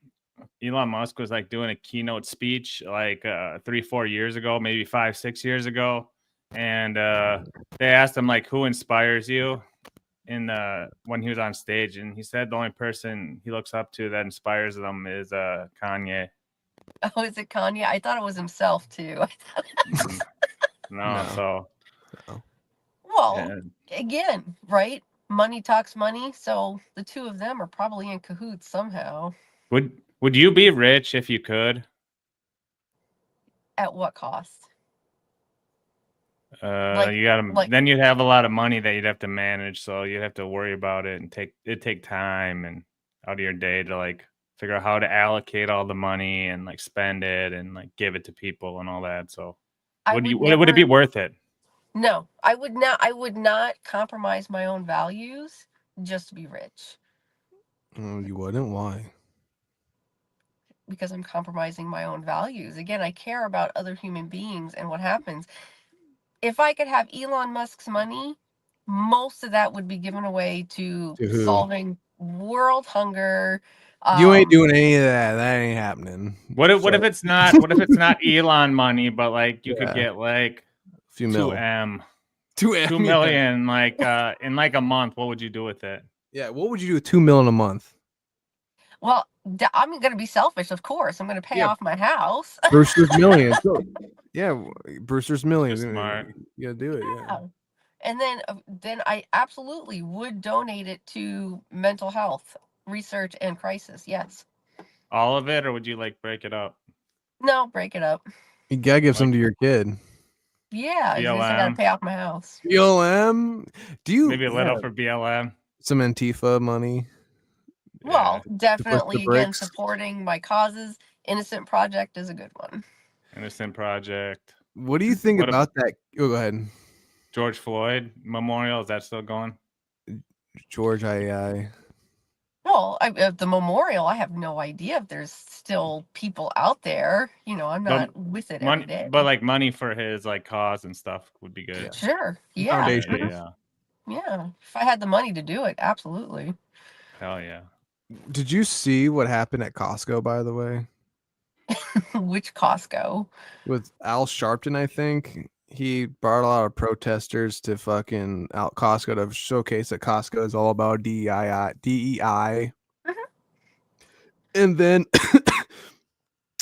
Speaker 3: Elon Musk was like doing a keynote speech like 3-4 years ago, maybe 5-6 years ago, and they asked him like, who inspires you in when he was on stage, and he said the only person he looks up to that inspires them is Kanye.
Speaker 2: Oh, is it Kanye? I thought it was himself too.
Speaker 3: No,
Speaker 1: No.
Speaker 3: so
Speaker 2: Well,
Speaker 3: yeah.
Speaker 2: again, right? Money talks money, so the two of them are probably in cahoots somehow.
Speaker 3: Would you be rich if you could?
Speaker 2: At what cost?
Speaker 3: You gotta then you'd have a lot of money that you'd have to manage, so you'd have to worry about it and take time and out of your day to like figure out how to allocate all the money and like spend it and like give it to people and all that. So would it be worth it?
Speaker 2: No, I would not. I would not compromise my own values just to be rich.
Speaker 1: You wouldn't? Why?
Speaker 2: Because I'm compromising my own values. Again, I care about other human beings and what happens. If I could have Elon Musk's money, most of that would be given away to
Speaker 1: who?
Speaker 2: solving world hunger.
Speaker 1: You ain't doing any of that. That ain't happening.
Speaker 3: What if it's not Elon money, but like you could get like
Speaker 1: a few mil.
Speaker 3: 2 million like in like a month? What would you do with it?
Speaker 1: Yeah, what would you do with 2 million a month?
Speaker 2: Well, I'm going to be selfish, of course. I'm going to pay off my house.
Speaker 1: Brewster's Millions. Yeah, Brewster's Millions.
Speaker 3: Smart.
Speaker 1: You gotta do it. Yeah.
Speaker 2: And then I absolutely would donate it to mental health research and crisis. Yes.
Speaker 3: All of it, or would you like break it up?
Speaker 2: No, break it up.
Speaker 1: You gotta give some to your kid.
Speaker 2: Yeah, I got to pay off my house.
Speaker 1: BLM? Do you
Speaker 3: maybe a little for BLM?
Speaker 1: Some Antifa money.
Speaker 2: Well, definitely again supporting my causes. Innocent Project is a good one.
Speaker 3: Innocent Project.
Speaker 1: What do you think about that? Oh, go ahead.
Speaker 3: George Floyd Memorial, is that still going?
Speaker 1: George, I
Speaker 2: Well, the memorial, I have no idea if there's still people out there. I'm not with it every day.
Speaker 3: But like money for his like cause and stuff would be good.
Speaker 2: Yeah. Sure. Yeah.
Speaker 1: Foundation.
Speaker 2: Yeah. If I had the money to do it, absolutely.
Speaker 3: Hell yeah.
Speaker 1: Did you see what happened at Costco, by the way?
Speaker 2: Which Costco?
Speaker 1: With Al Sharpton, I think. He brought a lot of protesters to fucking out Costco to showcase that Costco is all about DEI. Mm-hmm. And then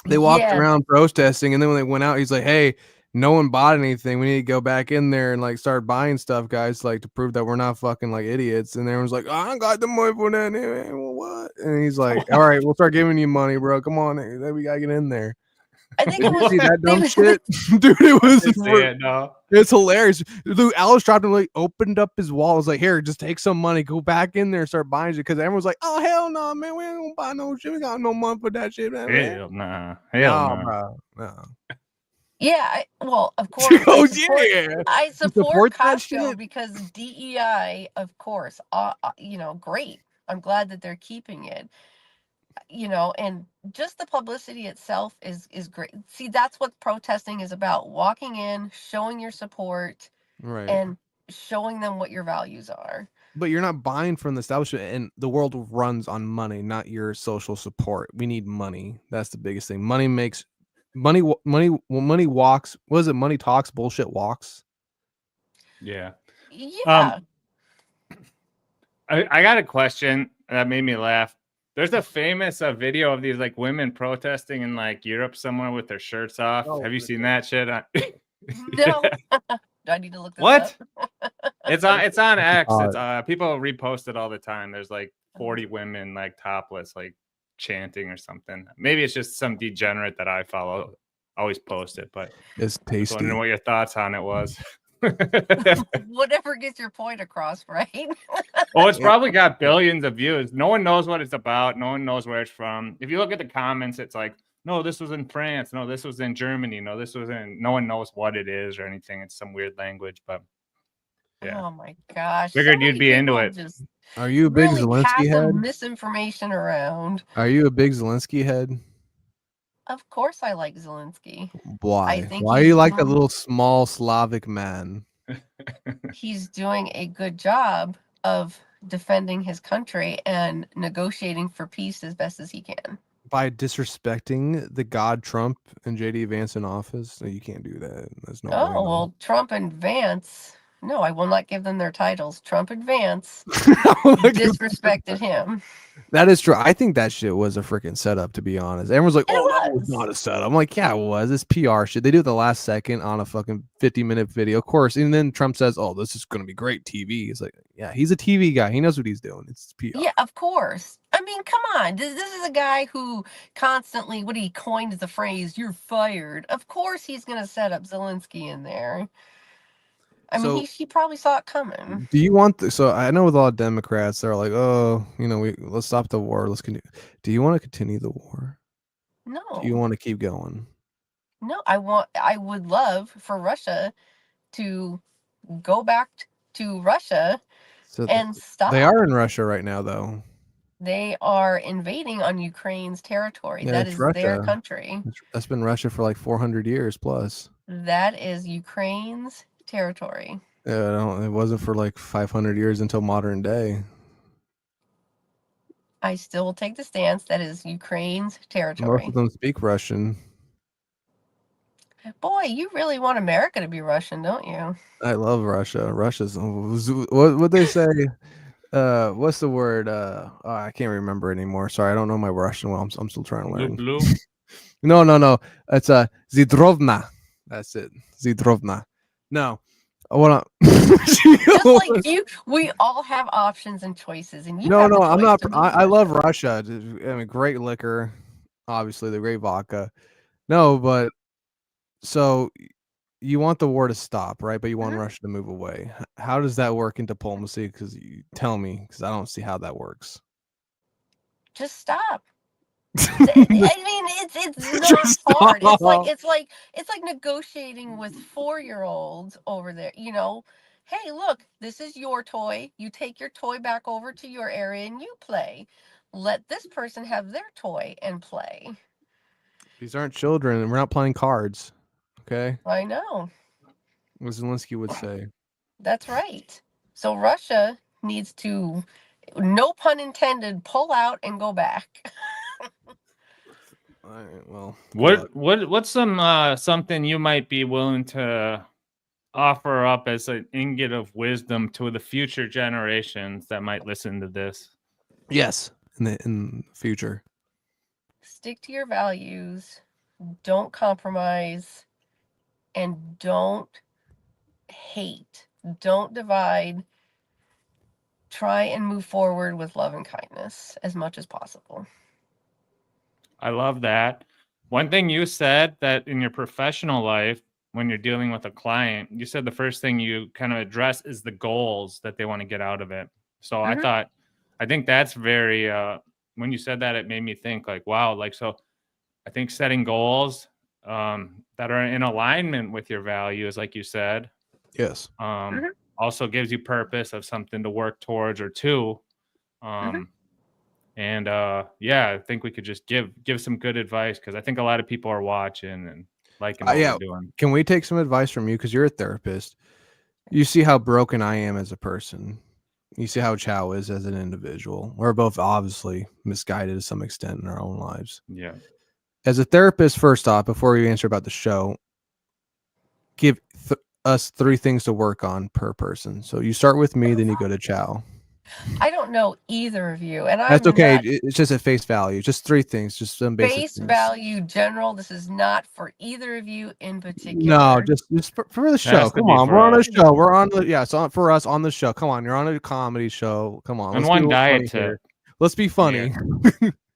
Speaker 1: they walked around protesting, and then when they went out, he's like, "Hey, no one bought anything. We need to go back in there and like start buying stuff, guys, like to prove that we're not fucking like idiots." And everyone's like, "I don't got the money for that." Well, what? And he's like, "All right, we'll start giving you money, bro. Come on, then we gotta get in there."
Speaker 2: I think it was
Speaker 1: see that dumb shit, dude. It was it's hilarious. Dude, Alice dropped him, like opened up his wall. Was like, "Here, just take some money, go back in there, and start buying shit." Because everyone's like, "Oh hell no, man, we ain't gonna buy no shit. We got no money for that shit, man."
Speaker 3: Hell no,
Speaker 1: bro, no.
Speaker 2: Yeah, well, of course. I support Costco because DEI, of course. Great. I'm glad that they're keeping it. And just the publicity itself is great. See, that's what protesting is about. Walking in, showing your support,
Speaker 1: right,
Speaker 2: and showing them what your values are.
Speaker 1: But you're not buying from the establishment, and the world runs on money, not your social support. We need money. That's the biggest thing. Money makes money walks. What is it? Money talks, bullshit walks.
Speaker 3: Yeah.
Speaker 2: Yeah.
Speaker 3: I got a question that made me laugh. There's a famous video of these like women protesting in like Europe somewhere with their shirts off. Have you seen that shit?
Speaker 2: No. Do I need to look this
Speaker 3: What?
Speaker 2: up?
Speaker 3: It's on X.
Speaker 1: odd.
Speaker 3: It's people repost it all the time. There's like 40 women like topless, like chanting or something. Maybe it's just some degenerate that I follow always post it, but
Speaker 1: It's
Speaker 3: I was wondering
Speaker 1: tasty.
Speaker 3: what your thoughts on it was.
Speaker 2: Whatever gets your point across, right?
Speaker 3: Oh, it's probably got billions of views. No one knows what it's about. No one knows where it's from. If you look at the comments, it's like, no, this was in France. No, this was in Germany. No, this was in. No one knows what it is or anything. It's some weird language, but yeah.
Speaker 2: Oh my gosh.
Speaker 3: Figured
Speaker 2: so
Speaker 3: you'd
Speaker 2: many
Speaker 3: be into
Speaker 2: people
Speaker 3: it.
Speaker 2: just
Speaker 1: Are you a big
Speaker 2: really
Speaker 1: Zelensky
Speaker 2: pass the
Speaker 1: head?
Speaker 2: misinformation around.
Speaker 1: Are you a big Zelensky head?
Speaker 2: Of course I like Zelensky.
Speaker 1: Why?
Speaker 2: think
Speaker 1: Why do
Speaker 2: he's
Speaker 1: you like that
Speaker 2: doing-
Speaker 1: little small Slavic man?
Speaker 2: He's doing a good job of defending his country and negotiating for peace as best as he can.
Speaker 1: By disrespecting the god Trump and JD Vance in office? No, you can't do that. There's no
Speaker 2: Oh,
Speaker 1: way.
Speaker 2: well, Trump and Vance. No, I will not give them their titles. Trump and Vance disrespected him.
Speaker 1: That is true. I think that shit was a freaking setup, to be honest. Everyone's like,
Speaker 2: It
Speaker 1: oh, that was
Speaker 2: was.
Speaker 1: not a setup. I'm like, yeah, it was. It's PR shit. They do it the last second on a fucking 50-minute video, of course. And then Trump says, oh, this is going to be great TV. It's like, yeah, he's a TV guy. He knows what he's doing. It's PR.
Speaker 2: Yeah, of course. I mean, come on. This is a guy who constantly, what he coined the phrase, you're fired. Of course he's going to set up Zelensky in there. I mean, he probably saw it coming.
Speaker 1: Do you want so I know with a lot of Democrats, they're like, oh, let's stop the war. Let's continue. Do you want to continue the war?
Speaker 2: No.
Speaker 1: Do you want to keep going?
Speaker 2: No, I would love for Russia to go back to Russia and stop.
Speaker 1: They are in Russia right now, though.
Speaker 2: They are invading on Ukraine's territory.
Speaker 1: Yeah,
Speaker 2: that
Speaker 1: it's
Speaker 2: is
Speaker 1: Russia.
Speaker 2: their country.
Speaker 1: That's been Russia for like 400 years plus.
Speaker 2: That is Ukraine's territory.
Speaker 1: Yeah, it wasn't for like 500 years until modern day.
Speaker 2: I still will take the stance that is Ukraine's territory.
Speaker 1: Most of them speak Russian.
Speaker 2: Boy, you really want America to be Russian, don't you?
Speaker 1: I love Russia. Russia's what they say. What's the word? I can't remember anymore. Sorry, I don't know my Russian well. I'm still trying to learn.
Speaker 3: Blue.
Speaker 1: No. It's Zidrovna. That's it. Zidrovna. No. I want to.
Speaker 2: Just like you, we all have options and choices, and you.
Speaker 1: No, I'm not. I love Russia. I mean, great liquor, obviously the great vodka. No, but so you want the war to stop, right? But you want Russia to move away. How does that work in diplomacy? Because you tell me, because I don't see how that works.
Speaker 2: Just stop. I mean, it's not hard. It's like negotiating with 4-year-olds over there. Hey, look, this is your toy. You take your toy back over to your area and you play. Let this person have their toy and play.
Speaker 1: These aren't children, and we're not playing cards. Okay.
Speaker 2: I know.
Speaker 1: What Zelensky would say.
Speaker 2: That's right. So Russia needs to, no pun intended, pull out and go back.
Speaker 1: All right, well,
Speaker 3: what's something you might be willing to offer up as an ingot of wisdom to the future generations that might listen to this?
Speaker 1: Yes, in the future.
Speaker 2: Stick to your values. Don't compromise. And don't hate. Don't divide. Try and move forward with love and kindness as much as possible.
Speaker 3: I love that. One thing you said that in your professional life, when you're dealing with a client, you said the first thing you kind of address is the goals that they want to get out of it. So I think that's very, when you said that, it made me think like, wow, like, so I think setting goals that are in alignment with your values, like you said,
Speaker 1: yes,
Speaker 3: also gives you purpose of something to work towards or to. And I think we could just give some good advice, because I think a lot of people are watching and liking what we're doing.
Speaker 1: Can we take some advice from you? Because you're a therapist. You see how broken I am as a person. You see how Chow is as an individual. We're both obviously misguided to some extent in our own lives.
Speaker 3: Yeah.
Speaker 1: As a therapist, first off, before you answer about the show, give us 3 things to work on per person. So you start with me, then you go to Chow.
Speaker 2: I don't know either of you, and
Speaker 1: That's
Speaker 2: I'm
Speaker 1: okay.
Speaker 2: not
Speaker 1: It's just at face value. Just 3 things. Just some basic
Speaker 2: face
Speaker 1: things.
Speaker 2: value general. This is not for either of you in
Speaker 1: No,
Speaker 2: particular.
Speaker 1: just for the
Speaker 3: Has
Speaker 1: show.
Speaker 3: to
Speaker 1: Come
Speaker 3: be
Speaker 1: on,
Speaker 3: for
Speaker 1: we're on a
Speaker 3: us.
Speaker 1: show. We're on the yeah. So for us on the show. Come on, you're on a comedy show. Come on,
Speaker 3: And
Speaker 1: let's be a
Speaker 3: one
Speaker 1: little funny
Speaker 3: diet
Speaker 1: here.
Speaker 3: tip.
Speaker 1: Let's be funny.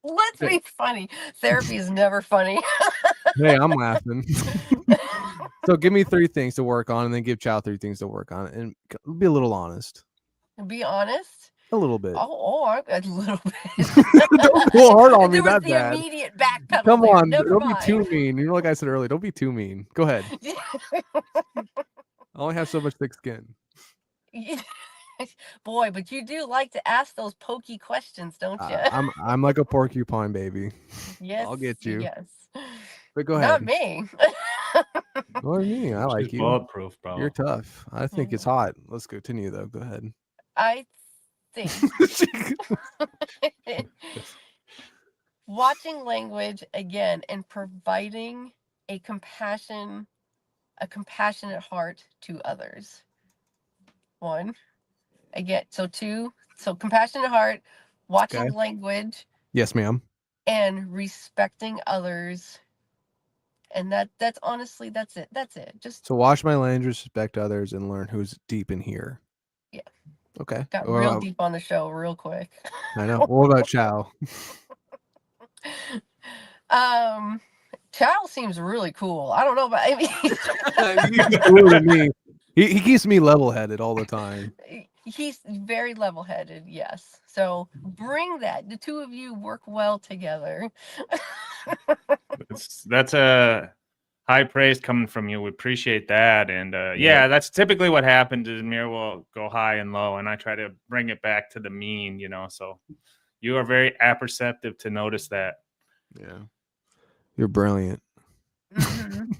Speaker 2: Let's be funny. Therapy is never funny.
Speaker 1: Hey, I'm laughing. So give me 3 things to work on, and then give Chow 3 things to work on, and be a little honest.
Speaker 2: Be honest.
Speaker 1: A little bit.
Speaker 2: A little bit.
Speaker 1: Don't go hard on me
Speaker 2: There was
Speaker 1: that
Speaker 2: the
Speaker 1: bad.
Speaker 2: immediate backpedal
Speaker 1: Come
Speaker 2: there.
Speaker 1: on,
Speaker 2: Never
Speaker 1: don't be
Speaker 2: mind.
Speaker 1: too mean. You know, like I said earlier, don't be too mean. Go ahead. I only have so much thick skin.
Speaker 2: Boy, but you do like to ask those pokey questions, don't you?
Speaker 1: I'm like a porcupine, baby.
Speaker 2: Yes.
Speaker 1: I'll get you.
Speaker 2: Yes.
Speaker 1: But go
Speaker 2: Not
Speaker 1: ahead.
Speaker 2: me.
Speaker 1: What do you mean? I like
Speaker 3: She's
Speaker 1: you.
Speaker 3: bulletproof, bro.
Speaker 1: You're tough. I think it's hot. Let's continue though. Go ahead.
Speaker 2: I think watching language again and providing a compassionate heart to others. 1. Again, so 2, so compassionate heart, watching
Speaker 1: Okay.
Speaker 2: language,
Speaker 1: Yes, ma'am.
Speaker 2: and respecting others. And that's honestly that's it. Just
Speaker 1: So watch my language, respect others, and learn who's deep in here.
Speaker 2: Yeah.
Speaker 1: Okay.
Speaker 2: got real deep on the show real quick.
Speaker 1: I know. What about Chow?
Speaker 2: Chow seems really cool. I don't know, but I mean,
Speaker 1: He's cooler than me. He keeps me level-headed all the time.
Speaker 2: he's very level-headed. Yes. So bring that. The 2 of you work well together.
Speaker 3: That's a high praise coming from you. We appreciate that. And yeah, that's typically what happens is Mir will go high and low, and I try to bring it back to the mean, you know. So you are very apperceptive to notice that.
Speaker 1: Yeah. You're brilliant.
Speaker 2: Mm-hmm.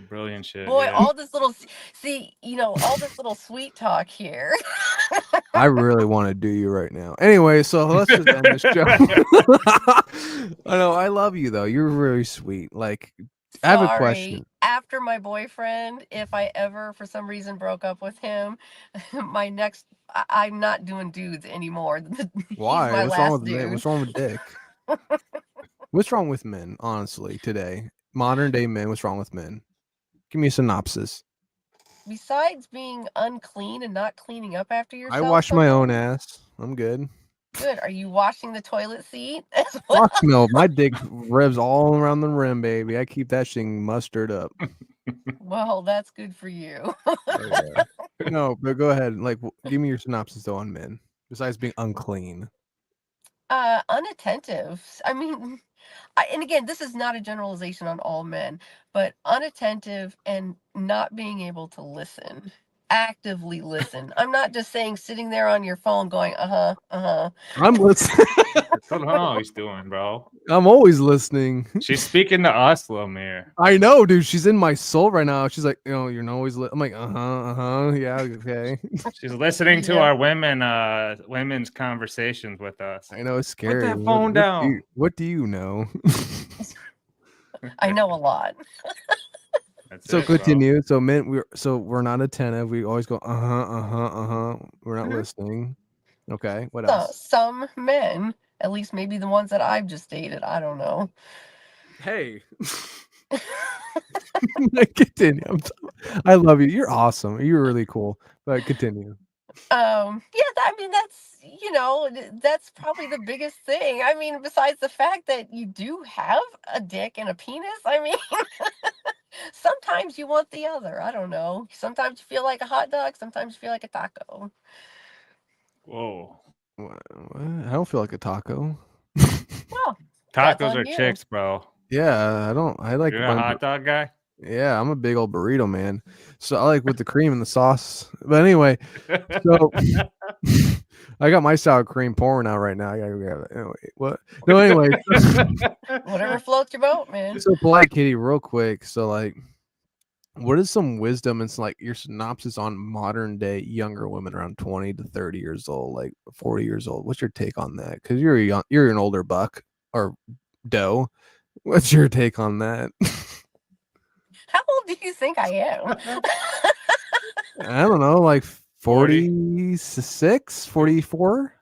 Speaker 3: Brilliant shit.
Speaker 2: Boy,
Speaker 3: yeah.
Speaker 2: all this little all this little sweet talk here.
Speaker 1: I really want to do you right now. Anyway, so let's just end this show. I know. I love you though. You're really sweet. Like, I have a question.
Speaker 2: After my boyfriend, if I ever for some reason broke up with him, I'm not doing dudes anymore.
Speaker 1: Why?
Speaker 2: He's my
Speaker 1: What's
Speaker 2: last
Speaker 1: wrong with
Speaker 2: dude.
Speaker 1: men? What's wrong with dick? What's wrong with men, honestly, today? Modern day men, what's wrong with men? Give me a synopsis.
Speaker 2: Besides being unclean and not cleaning up after yourself.
Speaker 1: I wash my own ass. I'm good.
Speaker 2: Good. Are you washing the toilet seat as well?
Speaker 1: Fuck no. My dick revs all around the rim, baby. I keep that thing mustered up.
Speaker 2: Well, that's good for you.
Speaker 1: Yeah. No, but go ahead. Like, give me your synopsis though on men. Besides being unclean.
Speaker 2: Unattentive. I mean, and again, this is not a generalization on all men, but unattentive and not being able to listen, actively listen. I'm not just saying sitting there on your phone going,
Speaker 1: I'm listening.
Speaker 3: That's what I'm always doing, bro.
Speaker 1: I'm always listening.
Speaker 3: She's speaking to us, Lemire.
Speaker 1: I know, dude. She's in my soul right now. She's like, you're always. I'm like, yeah, okay.
Speaker 3: She's listening to our women's conversations with us.
Speaker 1: I know, it's scary.
Speaker 3: Put that phone down.
Speaker 1: What do you know?
Speaker 2: I know a lot.
Speaker 1: So continue. So men, we're not attentive. We always go, We're not listening. Okay. What else?
Speaker 2: Some men, at least maybe the ones that I've just dated, I don't know.
Speaker 1: Hey. Continue. I love you. You're awesome. You're really cool. But continue.
Speaker 2: I mean, that's probably the biggest thing. I mean, besides the fact that you do have a dick and a penis, I mean, sometimes you want the other. I don't know. Sometimes you feel like a hot dog. Sometimes you feel like a taco.
Speaker 3: Whoa.
Speaker 1: What? I don't feel like a taco.
Speaker 2: Well,
Speaker 3: tacos are chicks, bro.
Speaker 1: Yeah, I like.
Speaker 3: You're a hot dog guy?
Speaker 1: Yeah, I'm a big old burrito man. So I like with the cream and the sauce. But anyway, so I got my sour cream pouring out right now. I gotta grab it. Anyway, what? No, anyway.
Speaker 2: Whatever floats your boat, man.
Speaker 1: So polite kitty, real quick. So like, what is some wisdom and like your synopsis on modern day younger women around 20 to 30 years old, like 40 years old? What's your take on that? Because you're an older buck or doe. What's your take on that?
Speaker 2: How old do you think I am?
Speaker 1: I don't know, like 46, 44.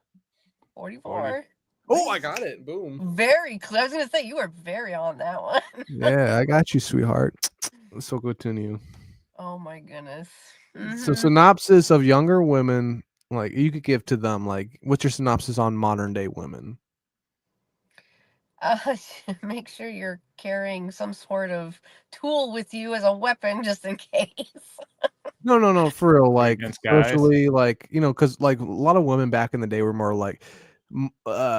Speaker 2: 44.
Speaker 1: Oh, I got it. Boom.
Speaker 2: Very close. I was gonna say you were very on that one.
Speaker 1: Yeah, I got you, sweetheart. So good to you.
Speaker 2: Oh my goodness.
Speaker 1: So
Speaker 2: Mhm.
Speaker 1: synopsis of younger women, like you could give to them, like what's your synopsis on modern day women?
Speaker 2: Make sure you're carrying some sort of tool with you as a weapon just in case.
Speaker 1: No, for real, like
Speaker 3: against guys.
Speaker 1: socially, like because like a lot of women back in the day were more like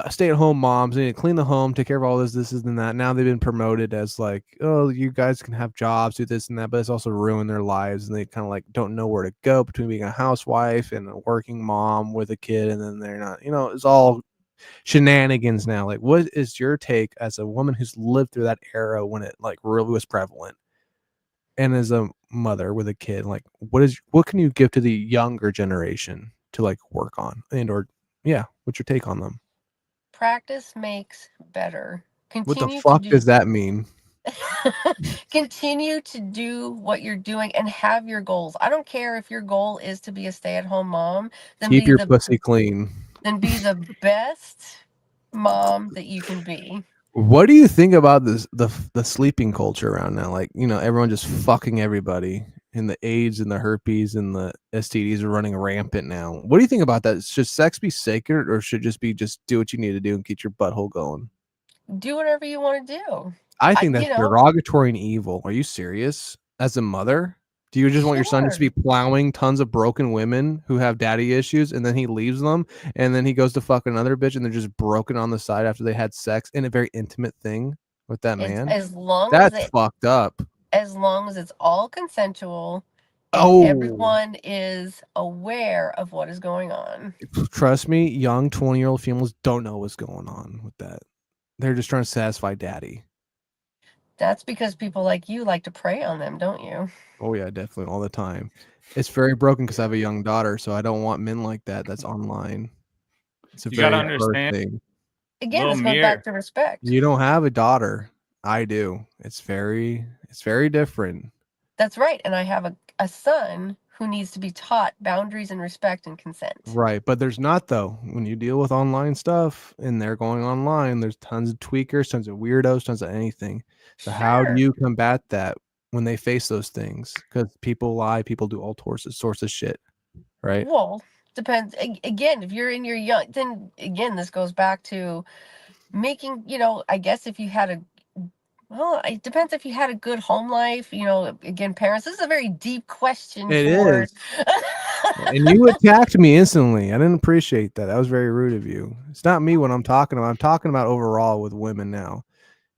Speaker 1: stay-at-home moms. They need to clean the home, take care of all this and that. Now they've been promoted as like, oh, you guys can have jobs, do this and that, but it's also ruined their lives, and they kind of like don't know where to go between being a housewife and a working mom with a kid, and then they're not, it's all shenanigans now. Like, what is your take as a woman who's lived through that era when it like really was prevalent? And as a mother with a kid, like what can you give to the younger generation to like work on, and or what's your take on them?
Speaker 2: Practice makes better.
Speaker 1: What the
Speaker 2: Continue to
Speaker 1: fuck
Speaker 2: do
Speaker 1: does that mean?
Speaker 2: continue to do what you're doing and have your goals. I don't care if your goal is to be a stay-at-home mom, then
Speaker 1: Keep your pussy clean.
Speaker 2: be the best mom that you can be.
Speaker 1: What do you think about this the sleeping culture around now? Like, everyone just fucking everybody, and the AIDS and the herpes and the STDs are running rampant now. What do you think about that? Should sex be sacred, or should it just be do what you need to do and get your butthole going?
Speaker 2: Do whatever you want to do.
Speaker 1: I think that's
Speaker 2: You know,
Speaker 1: derogatory and evil. Are you serious? As a mother, do you just want your son just to be
Speaker 2: sure.
Speaker 1: plowing tons of broken women who have daddy issues, and then he leaves them, and then he goes to fuck another bitch, and they're just broken on the side after they had sex in a very intimate thing with that
Speaker 2: It's
Speaker 1: man?
Speaker 2: as long as
Speaker 1: That's fucked up.
Speaker 2: it's all consensual and
Speaker 1: Oh,
Speaker 2: everyone is aware of what is going on.
Speaker 1: trust me, young 20-year-old females don't know what's going on with that. They're just trying to satisfy daddy.
Speaker 2: That's because people like you like to prey on them, don't you?
Speaker 1: Oh yeah, definitely all the time. It's very broken because I have a young daughter, so I don't want men like that. That's online. It's a
Speaker 3: You gotta
Speaker 1: very her
Speaker 3: understand,
Speaker 1: thing.
Speaker 2: Again,
Speaker 3: little
Speaker 2: this goes back
Speaker 3: mirror.
Speaker 2: to respect.
Speaker 1: You don't have a daughter. I do. It's very different.
Speaker 2: That's right. And I have a son who needs to be taught boundaries and respect and consent.
Speaker 1: Right. But there's not though. When you deal with online stuff and they're going online, there's tons of tweakers, tons of weirdos, tons of anything. So how do
Speaker 2: Sure.
Speaker 1: you combat that when they face those things? Because people lie, people do all sorts of shit. Right.
Speaker 2: Well, depends. Again, if you're in your young, then again, this goes back to making, I guess if you had well, it depends if you had a good home life. Again, parents, this is a very deep question
Speaker 1: It
Speaker 2: for.
Speaker 1: is. And you attacked me instantly. I didn't appreciate that. That was very rude of you. It's not me when I'm talking about. I'm talking about overall with women now.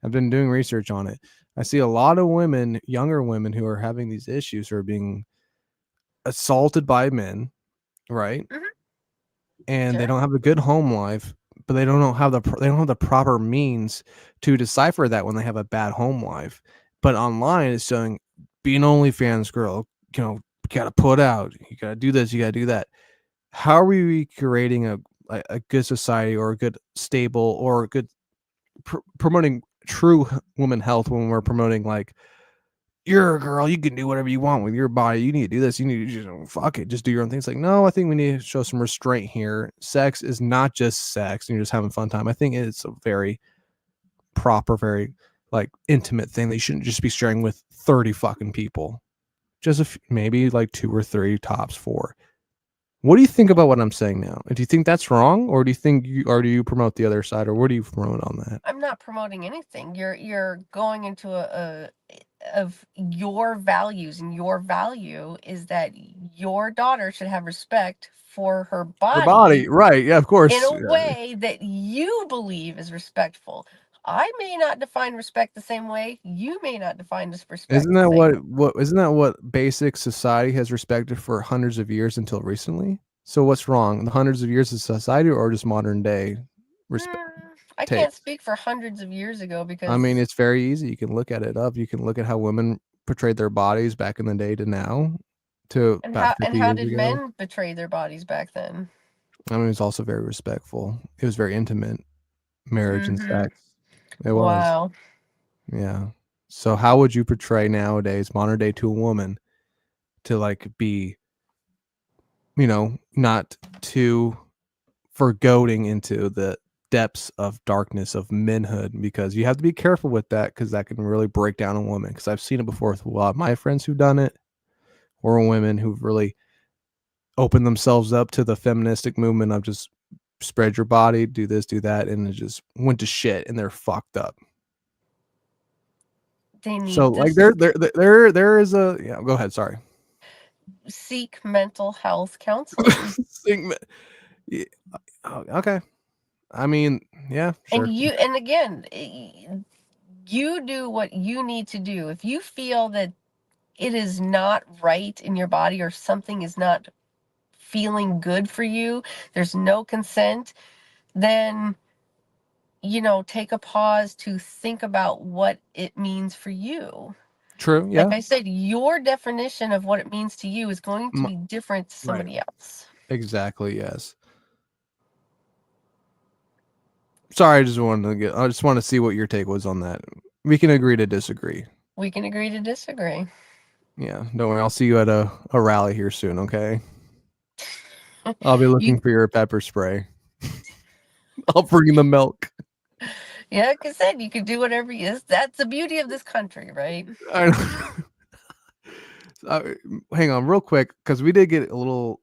Speaker 1: I've been doing research on it. I see a lot of women, younger women, who are having these issues, who are being assaulted by men, right?
Speaker 2: Mhm,
Speaker 1: And they
Speaker 2: sure.
Speaker 1: don't have a good home life, but they don't know how they don't have the proper means to decipher that when they have a bad home life. But online it's showing, be an OnlyFans girl, you gotta put out, you gotta do this, you gotta do that. How are we creating a good society, or a good stable, or a good promoting true woman health, when we're promoting like, you're a girl, you can do whatever you want with your body, you need to do this, you need to just fuck it, just do your own thing. It's like, no, I think we need to show some restraint here. Sex is not just sex and you're just having fun time. I think it's a very proper, very like intimate thing that you shouldn't just be sharing with 30 fucking people. Just maybe like 2 or 3 tops, 4. What do you think about what I'm saying now? Do you think that's wrong, or do you think do you promote the other side, or what do you promote on that?
Speaker 2: I'm not promoting anything. You're going into of your values, and your value is that your daughter should have respect for her
Speaker 1: Her body,
Speaker 2: body
Speaker 1: right? Yeah, of
Speaker 2: in
Speaker 1: course.
Speaker 2: a way that you believe is respectful. I may not define respect the same way. You may not define this respect
Speaker 1: Isn't
Speaker 2: the
Speaker 1: that
Speaker 2: same way.
Speaker 1: what isn't that what basic society has respected for hundreds of years until recently? So what's wrong? The hundreds of years of society, or just modern day respect
Speaker 2: I
Speaker 1: take?
Speaker 2: can't speak for hundreds of years ago
Speaker 1: I mean,
Speaker 2: because
Speaker 1: it's very easy. You can look at it up. You can look at how women portrayed their bodies back in the day to now, to about
Speaker 2: and
Speaker 1: 50
Speaker 2: how
Speaker 1: years
Speaker 2: did
Speaker 1: ago.
Speaker 2: men betray their bodies back then?
Speaker 1: I mean, it was also very respectful. It was very intimate, marriage and
Speaker 2: Mm-hmm.
Speaker 1: sex. It was.
Speaker 2: Wow.
Speaker 1: Yeah. So how would you portray nowadays, modern day, to a woman to like be not too forgoing into the depths of darkness of manhood, because you have to be careful with that, because that can really break down a woman. Because I've seen it before with a lot of my friends who've done it, or women who've really opened themselves up to the feministic movement of just spread your body, do this, do that, and it just went to shit, and they're fucked up.
Speaker 2: They
Speaker 1: So
Speaker 2: need
Speaker 1: like
Speaker 2: to
Speaker 1: there is a go ahead, sorry.
Speaker 2: seek mental health counseling.
Speaker 1: Yeah, okay. I mean, yeah, sure.
Speaker 2: And again, you do what you need to do. If you feel that it is not right in your body, or something is not feeling good for you, there's no consent, then take a pause to think about what it means for you.
Speaker 1: True,
Speaker 2: Like
Speaker 1: yeah.
Speaker 2: I said, your definition of what it means to you is going to
Speaker 1: M-
Speaker 2: be different to
Speaker 1: right.
Speaker 2: somebody else.
Speaker 1: Exactly, yes. Sorry, I just want to see what your take was on that. We can agree to disagree.
Speaker 2: We can agree to disagree.
Speaker 1: Yeah, don't worry. I'll see you at a rally here soon, okay? I'll be looking
Speaker 2: You,
Speaker 1: for your pepper spray. I'll bring the milk.
Speaker 2: yeah, like I said, you can do whatever you. That's the beauty of this country, right?
Speaker 1: Hang on real quick, because we did get a little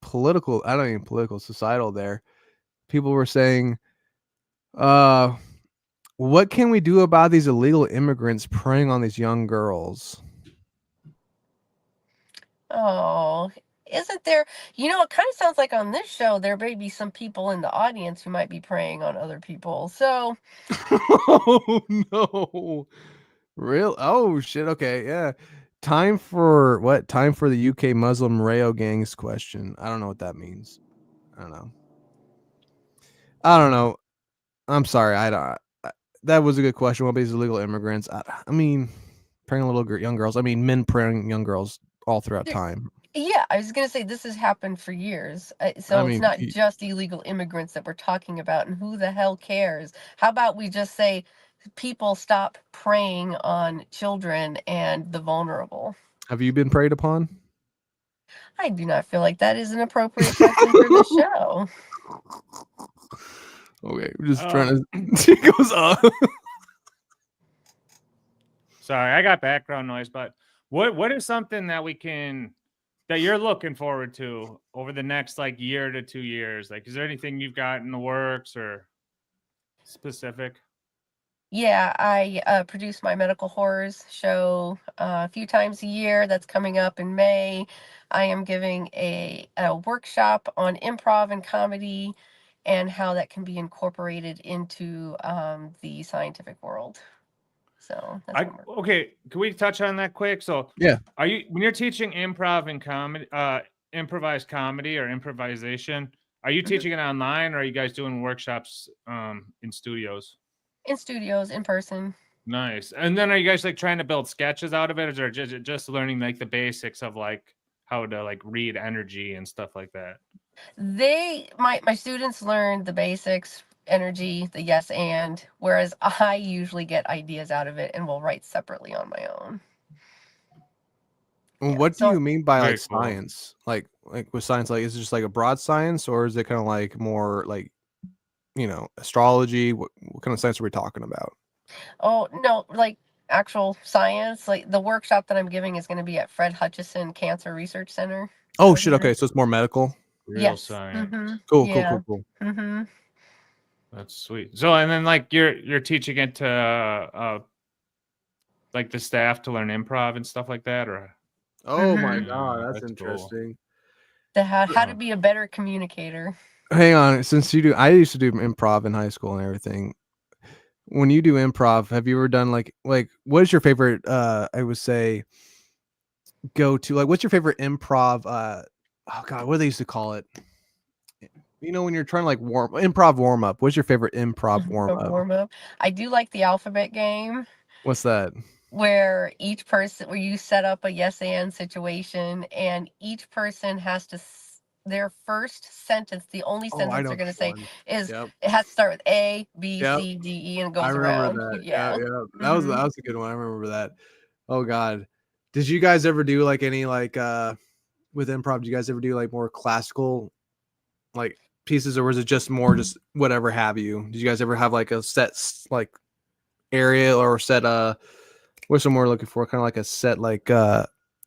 Speaker 1: political. I don't even political, societal there. People were saying, what can we do about these illegal immigrants preying on these young girls?
Speaker 2: Oh, isn't there? It kind of sounds like on this show there may be some people in the audience who might be preying on other people. So,
Speaker 1: Oh no. Real? Oh shit. Okay, yeah. Time for what? Time for the UK Muslim Rayo gangs question. I don't know what that means. I don't know. I don't know. I'm sorry. I don't. That was a good question. What these illegal immigrants? I mean, preying on little young girls. I mean, men preying young girls all throughout time.
Speaker 2: yeah, I was going to say this has happened for years.
Speaker 1: I
Speaker 2: So it's
Speaker 1: mean,
Speaker 2: not just illegal immigrants that we're talking about. And who the hell cares? How about we just say people stop preying on children and the vulnerable?
Speaker 1: have you been preyed upon?
Speaker 2: I do not feel like that is an appropriate question for the show.
Speaker 1: Okay, we're just trying to. She goes,
Speaker 3: Sorry, I got background noise, but what is something that you're looking forward to over the next like year to 2 years? Like, is there anything you've got in the works or specific?
Speaker 2: Yeah, I produce my medical horrors show a few times a year. That's coming up in May. I am giving a workshop on improv and comedy and how that can be incorporated into the scientific world. So that's what we're.
Speaker 3: Okay, can we touch on that quick? So
Speaker 1: yeah.
Speaker 3: are you, when you're teaching improv and comedy, improvised comedy or improvisation, are you teaching it online, or are you guys doing workshops in studios?
Speaker 2: In studios, in person.
Speaker 3: Nice. And then are you guys like trying to build sketches out of it, or just learning like the basics of like how to like read energy and stuff like that?
Speaker 2: My students learn the basics, energy, the yes and, whereas I usually get ideas out of it and will write separately on my own.
Speaker 1: Well,
Speaker 2: Yeah,
Speaker 1: what do
Speaker 2: so
Speaker 1: you mean by
Speaker 3: Very
Speaker 1: like
Speaker 3: cool.
Speaker 1: science? Like with science, like is it just like a broad science, or is it kind of like more like astrology? What kind of science are we talking about?
Speaker 2: oh no, like actual science. Like the workshop that I'm giving is going to be at Fred Hutchinson Cancer Research Center.
Speaker 1: Oh
Speaker 2: So
Speaker 1: shit. Okay, so it's more medical.
Speaker 3: Real
Speaker 2: yes.
Speaker 3: science.
Speaker 1: Cool, cool,
Speaker 2: Yeah.
Speaker 1: cool, cool.
Speaker 3: That's sweet. So, and then like you're teaching it to like the staff to learn improv and stuff like that, or?
Speaker 1: Oh my god, that's
Speaker 3: That's cool.
Speaker 1: interesting.
Speaker 2: How to be a better communicator.
Speaker 1: Hang on, since I used to do improv in high school and everything. When you do improv, have you ever done like what is your favorite? I would say go to like what's your favorite improv? Oh god, what do they used to call it? When you're trying to like improv warm up. What's your favorite improv warm up?
Speaker 2: Warm up. I do like the alphabet game.
Speaker 1: What's that?
Speaker 2: Where you set up a yes and situation, and each person has to their first sentence, the only
Speaker 1: Oh, I
Speaker 2: sentence
Speaker 1: know
Speaker 2: they're going to
Speaker 1: this
Speaker 2: say
Speaker 1: one.
Speaker 2: is
Speaker 1: Yep.
Speaker 2: it has to start with A, B,
Speaker 1: Yep.
Speaker 2: C, D, E, and it
Speaker 1: I
Speaker 2: goes
Speaker 1: remember
Speaker 2: around.
Speaker 1: that.
Speaker 2: Yeah.
Speaker 1: Yeah. That was a good one. I remember that. Oh god. Did you guys ever do like any like with improv, do you guys ever do like more classical like pieces, or was it just more just whatever have you? Did you guys ever have like a set like area or set what's the more looking for? Kind of like a set like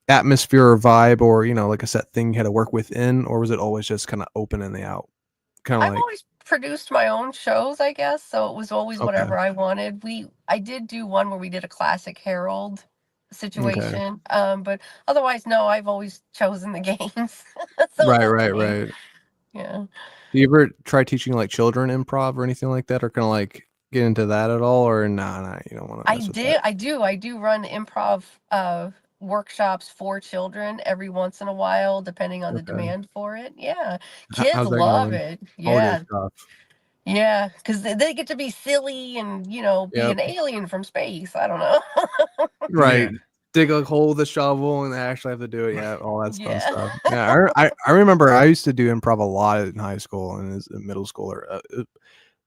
Speaker 1: atmosphere or vibe, or like a set thing you had to work within, or was it always just kind of open in the out? Kind of
Speaker 2: I've
Speaker 1: like
Speaker 2: always produced my own shows, I guess, so it was always
Speaker 1: okay,
Speaker 2: whatever I wanted. I did do one where we did a classic Herald
Speaker 1: okay,
Speaker 2: situation, but otherwise, no, I've always chosen the games. So
Speaker 1: right,
Speaker 2: it's
Speaker 1: right,
Speaker 2: okay.
Speaker 1: right.
Speaker 2: Yeah.
Speaker 1: Do you ever try teaching like children improv or anything like that, or kind of like get into that at all, or nah, you don't want to mess with that?
Speaker 2: I do run improv workshops for children every once in a while, depending on the
Speaker 1: Okay,
Speaker 2: demand for it. Yeah. Kids
Speaker 1: how's that
Speaker 2: love
Speaker 1: going?
Speaker 2: it.
Speaker 1: Oh, it is
Speaker 2: Yeah.
Speaker 1: tough.
Speaker 2: Yeah, because they get to be silly and, be
Speaker 1: Yep.
Speaker 2: an alien from space. I don't know.
Speaker 1: Right.
Speaker 3: Yeah.
Speaker 1: Dig a hole with a shovel and they actually have to do it. Yeah, all that fun
Speaker 2: Yeah.
Speaker 1: stuff. Yeah, I remember I used to do improv a lot in high school and as a middle schooler.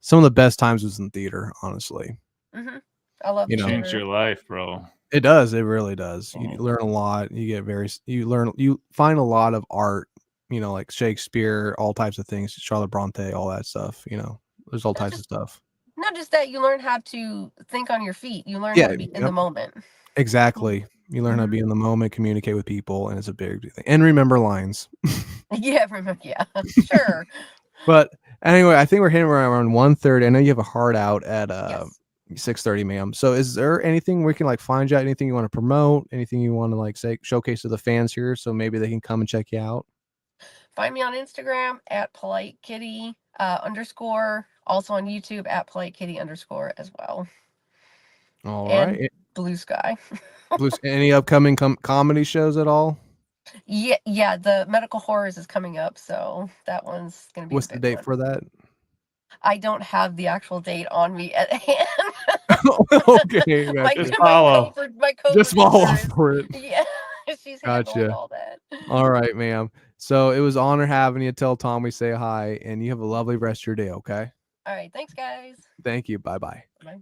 Speaker 1: Some of the best times was in theater, honestly.
Speaker 2: Hmm. I love
Speaker 3: Changed
Speaker 2: theater.
Speaker 3: your life, bro.
Speaker 1: It does. It really does. You
Speaker 3: Oh.
Speaker 1: learn a lot. You find a lot of art, like Shakespeare, all types of things, Charlotte Bronte, all that stuff. There's all
Speaker 2: Not
Speaker 1: types of
Speaker 2: just
Speaker 1: stuff.
Speaker 2: not just that, you learn how to think on your feet. You learn how
Speaker 1: Yeah.
Speaker 2: to be in
Speaker 1: Yep.
Speaker 2: the moment.
Speaker 1: Exactly. You learn how to
Speaker 2: Hmm.
Speaker 1: be in the moment, communicate with people, and it's a big thing. And remember lines.
Speaker 2: Yeah, remember, yeah, sure.
Speaker 1: But anyway, I think we're hitting around 1:30. I know you have a hard out at
Speaker 2: Yes.
Speaker 1: 6:30, ma'am. So is there anything we can like find you out? Anything you want to promote? Anything you want to like say showcase to the fans here so maybe they can come and check you out?
Speaker 2: Find me on Instagram at polite kitty underscore. Also on YouTube at polite kitty underscore as well.
Speaker 1: All
Speaker 2: And
Speaker 1: right.
Speaker 2: Blue Sky.
Speaker 1: Any upcoming comedy shows at all?
Speaker 2: Yeah, the medical horrors is coming up, so that one's gonna be the
Speaker 1: What's the
Speaker 2: big
Speaker 1: date
Speaker 2: one.
Speaker 1: for that?
Speaker 2: I don't have the actual date on me at hand.
Speaker 1: Okay,
Speaker 2: my
Speaker 1: gotcha.
Speaker 3: Just
Speaker 2: my
Speaker 3: follow.
Speaker 1: Just follow
Speaker 2: co-producer
Speaker 1: up
Speaker 2: is,
Speaker 1: for it.
Speaker 2: yeah, she's handling
Speaker 1: Gotcha.
Speaker 2: all that.
Speaker 1: All right, ma'am. So it was an honor having you. Tell Tom we say hi, and you have a lovely rest of your day. Okay.
Speaker 2: All right, thanks guys.
Speaker 1: Thank you. Bye bye.
Speaker 2: Bye.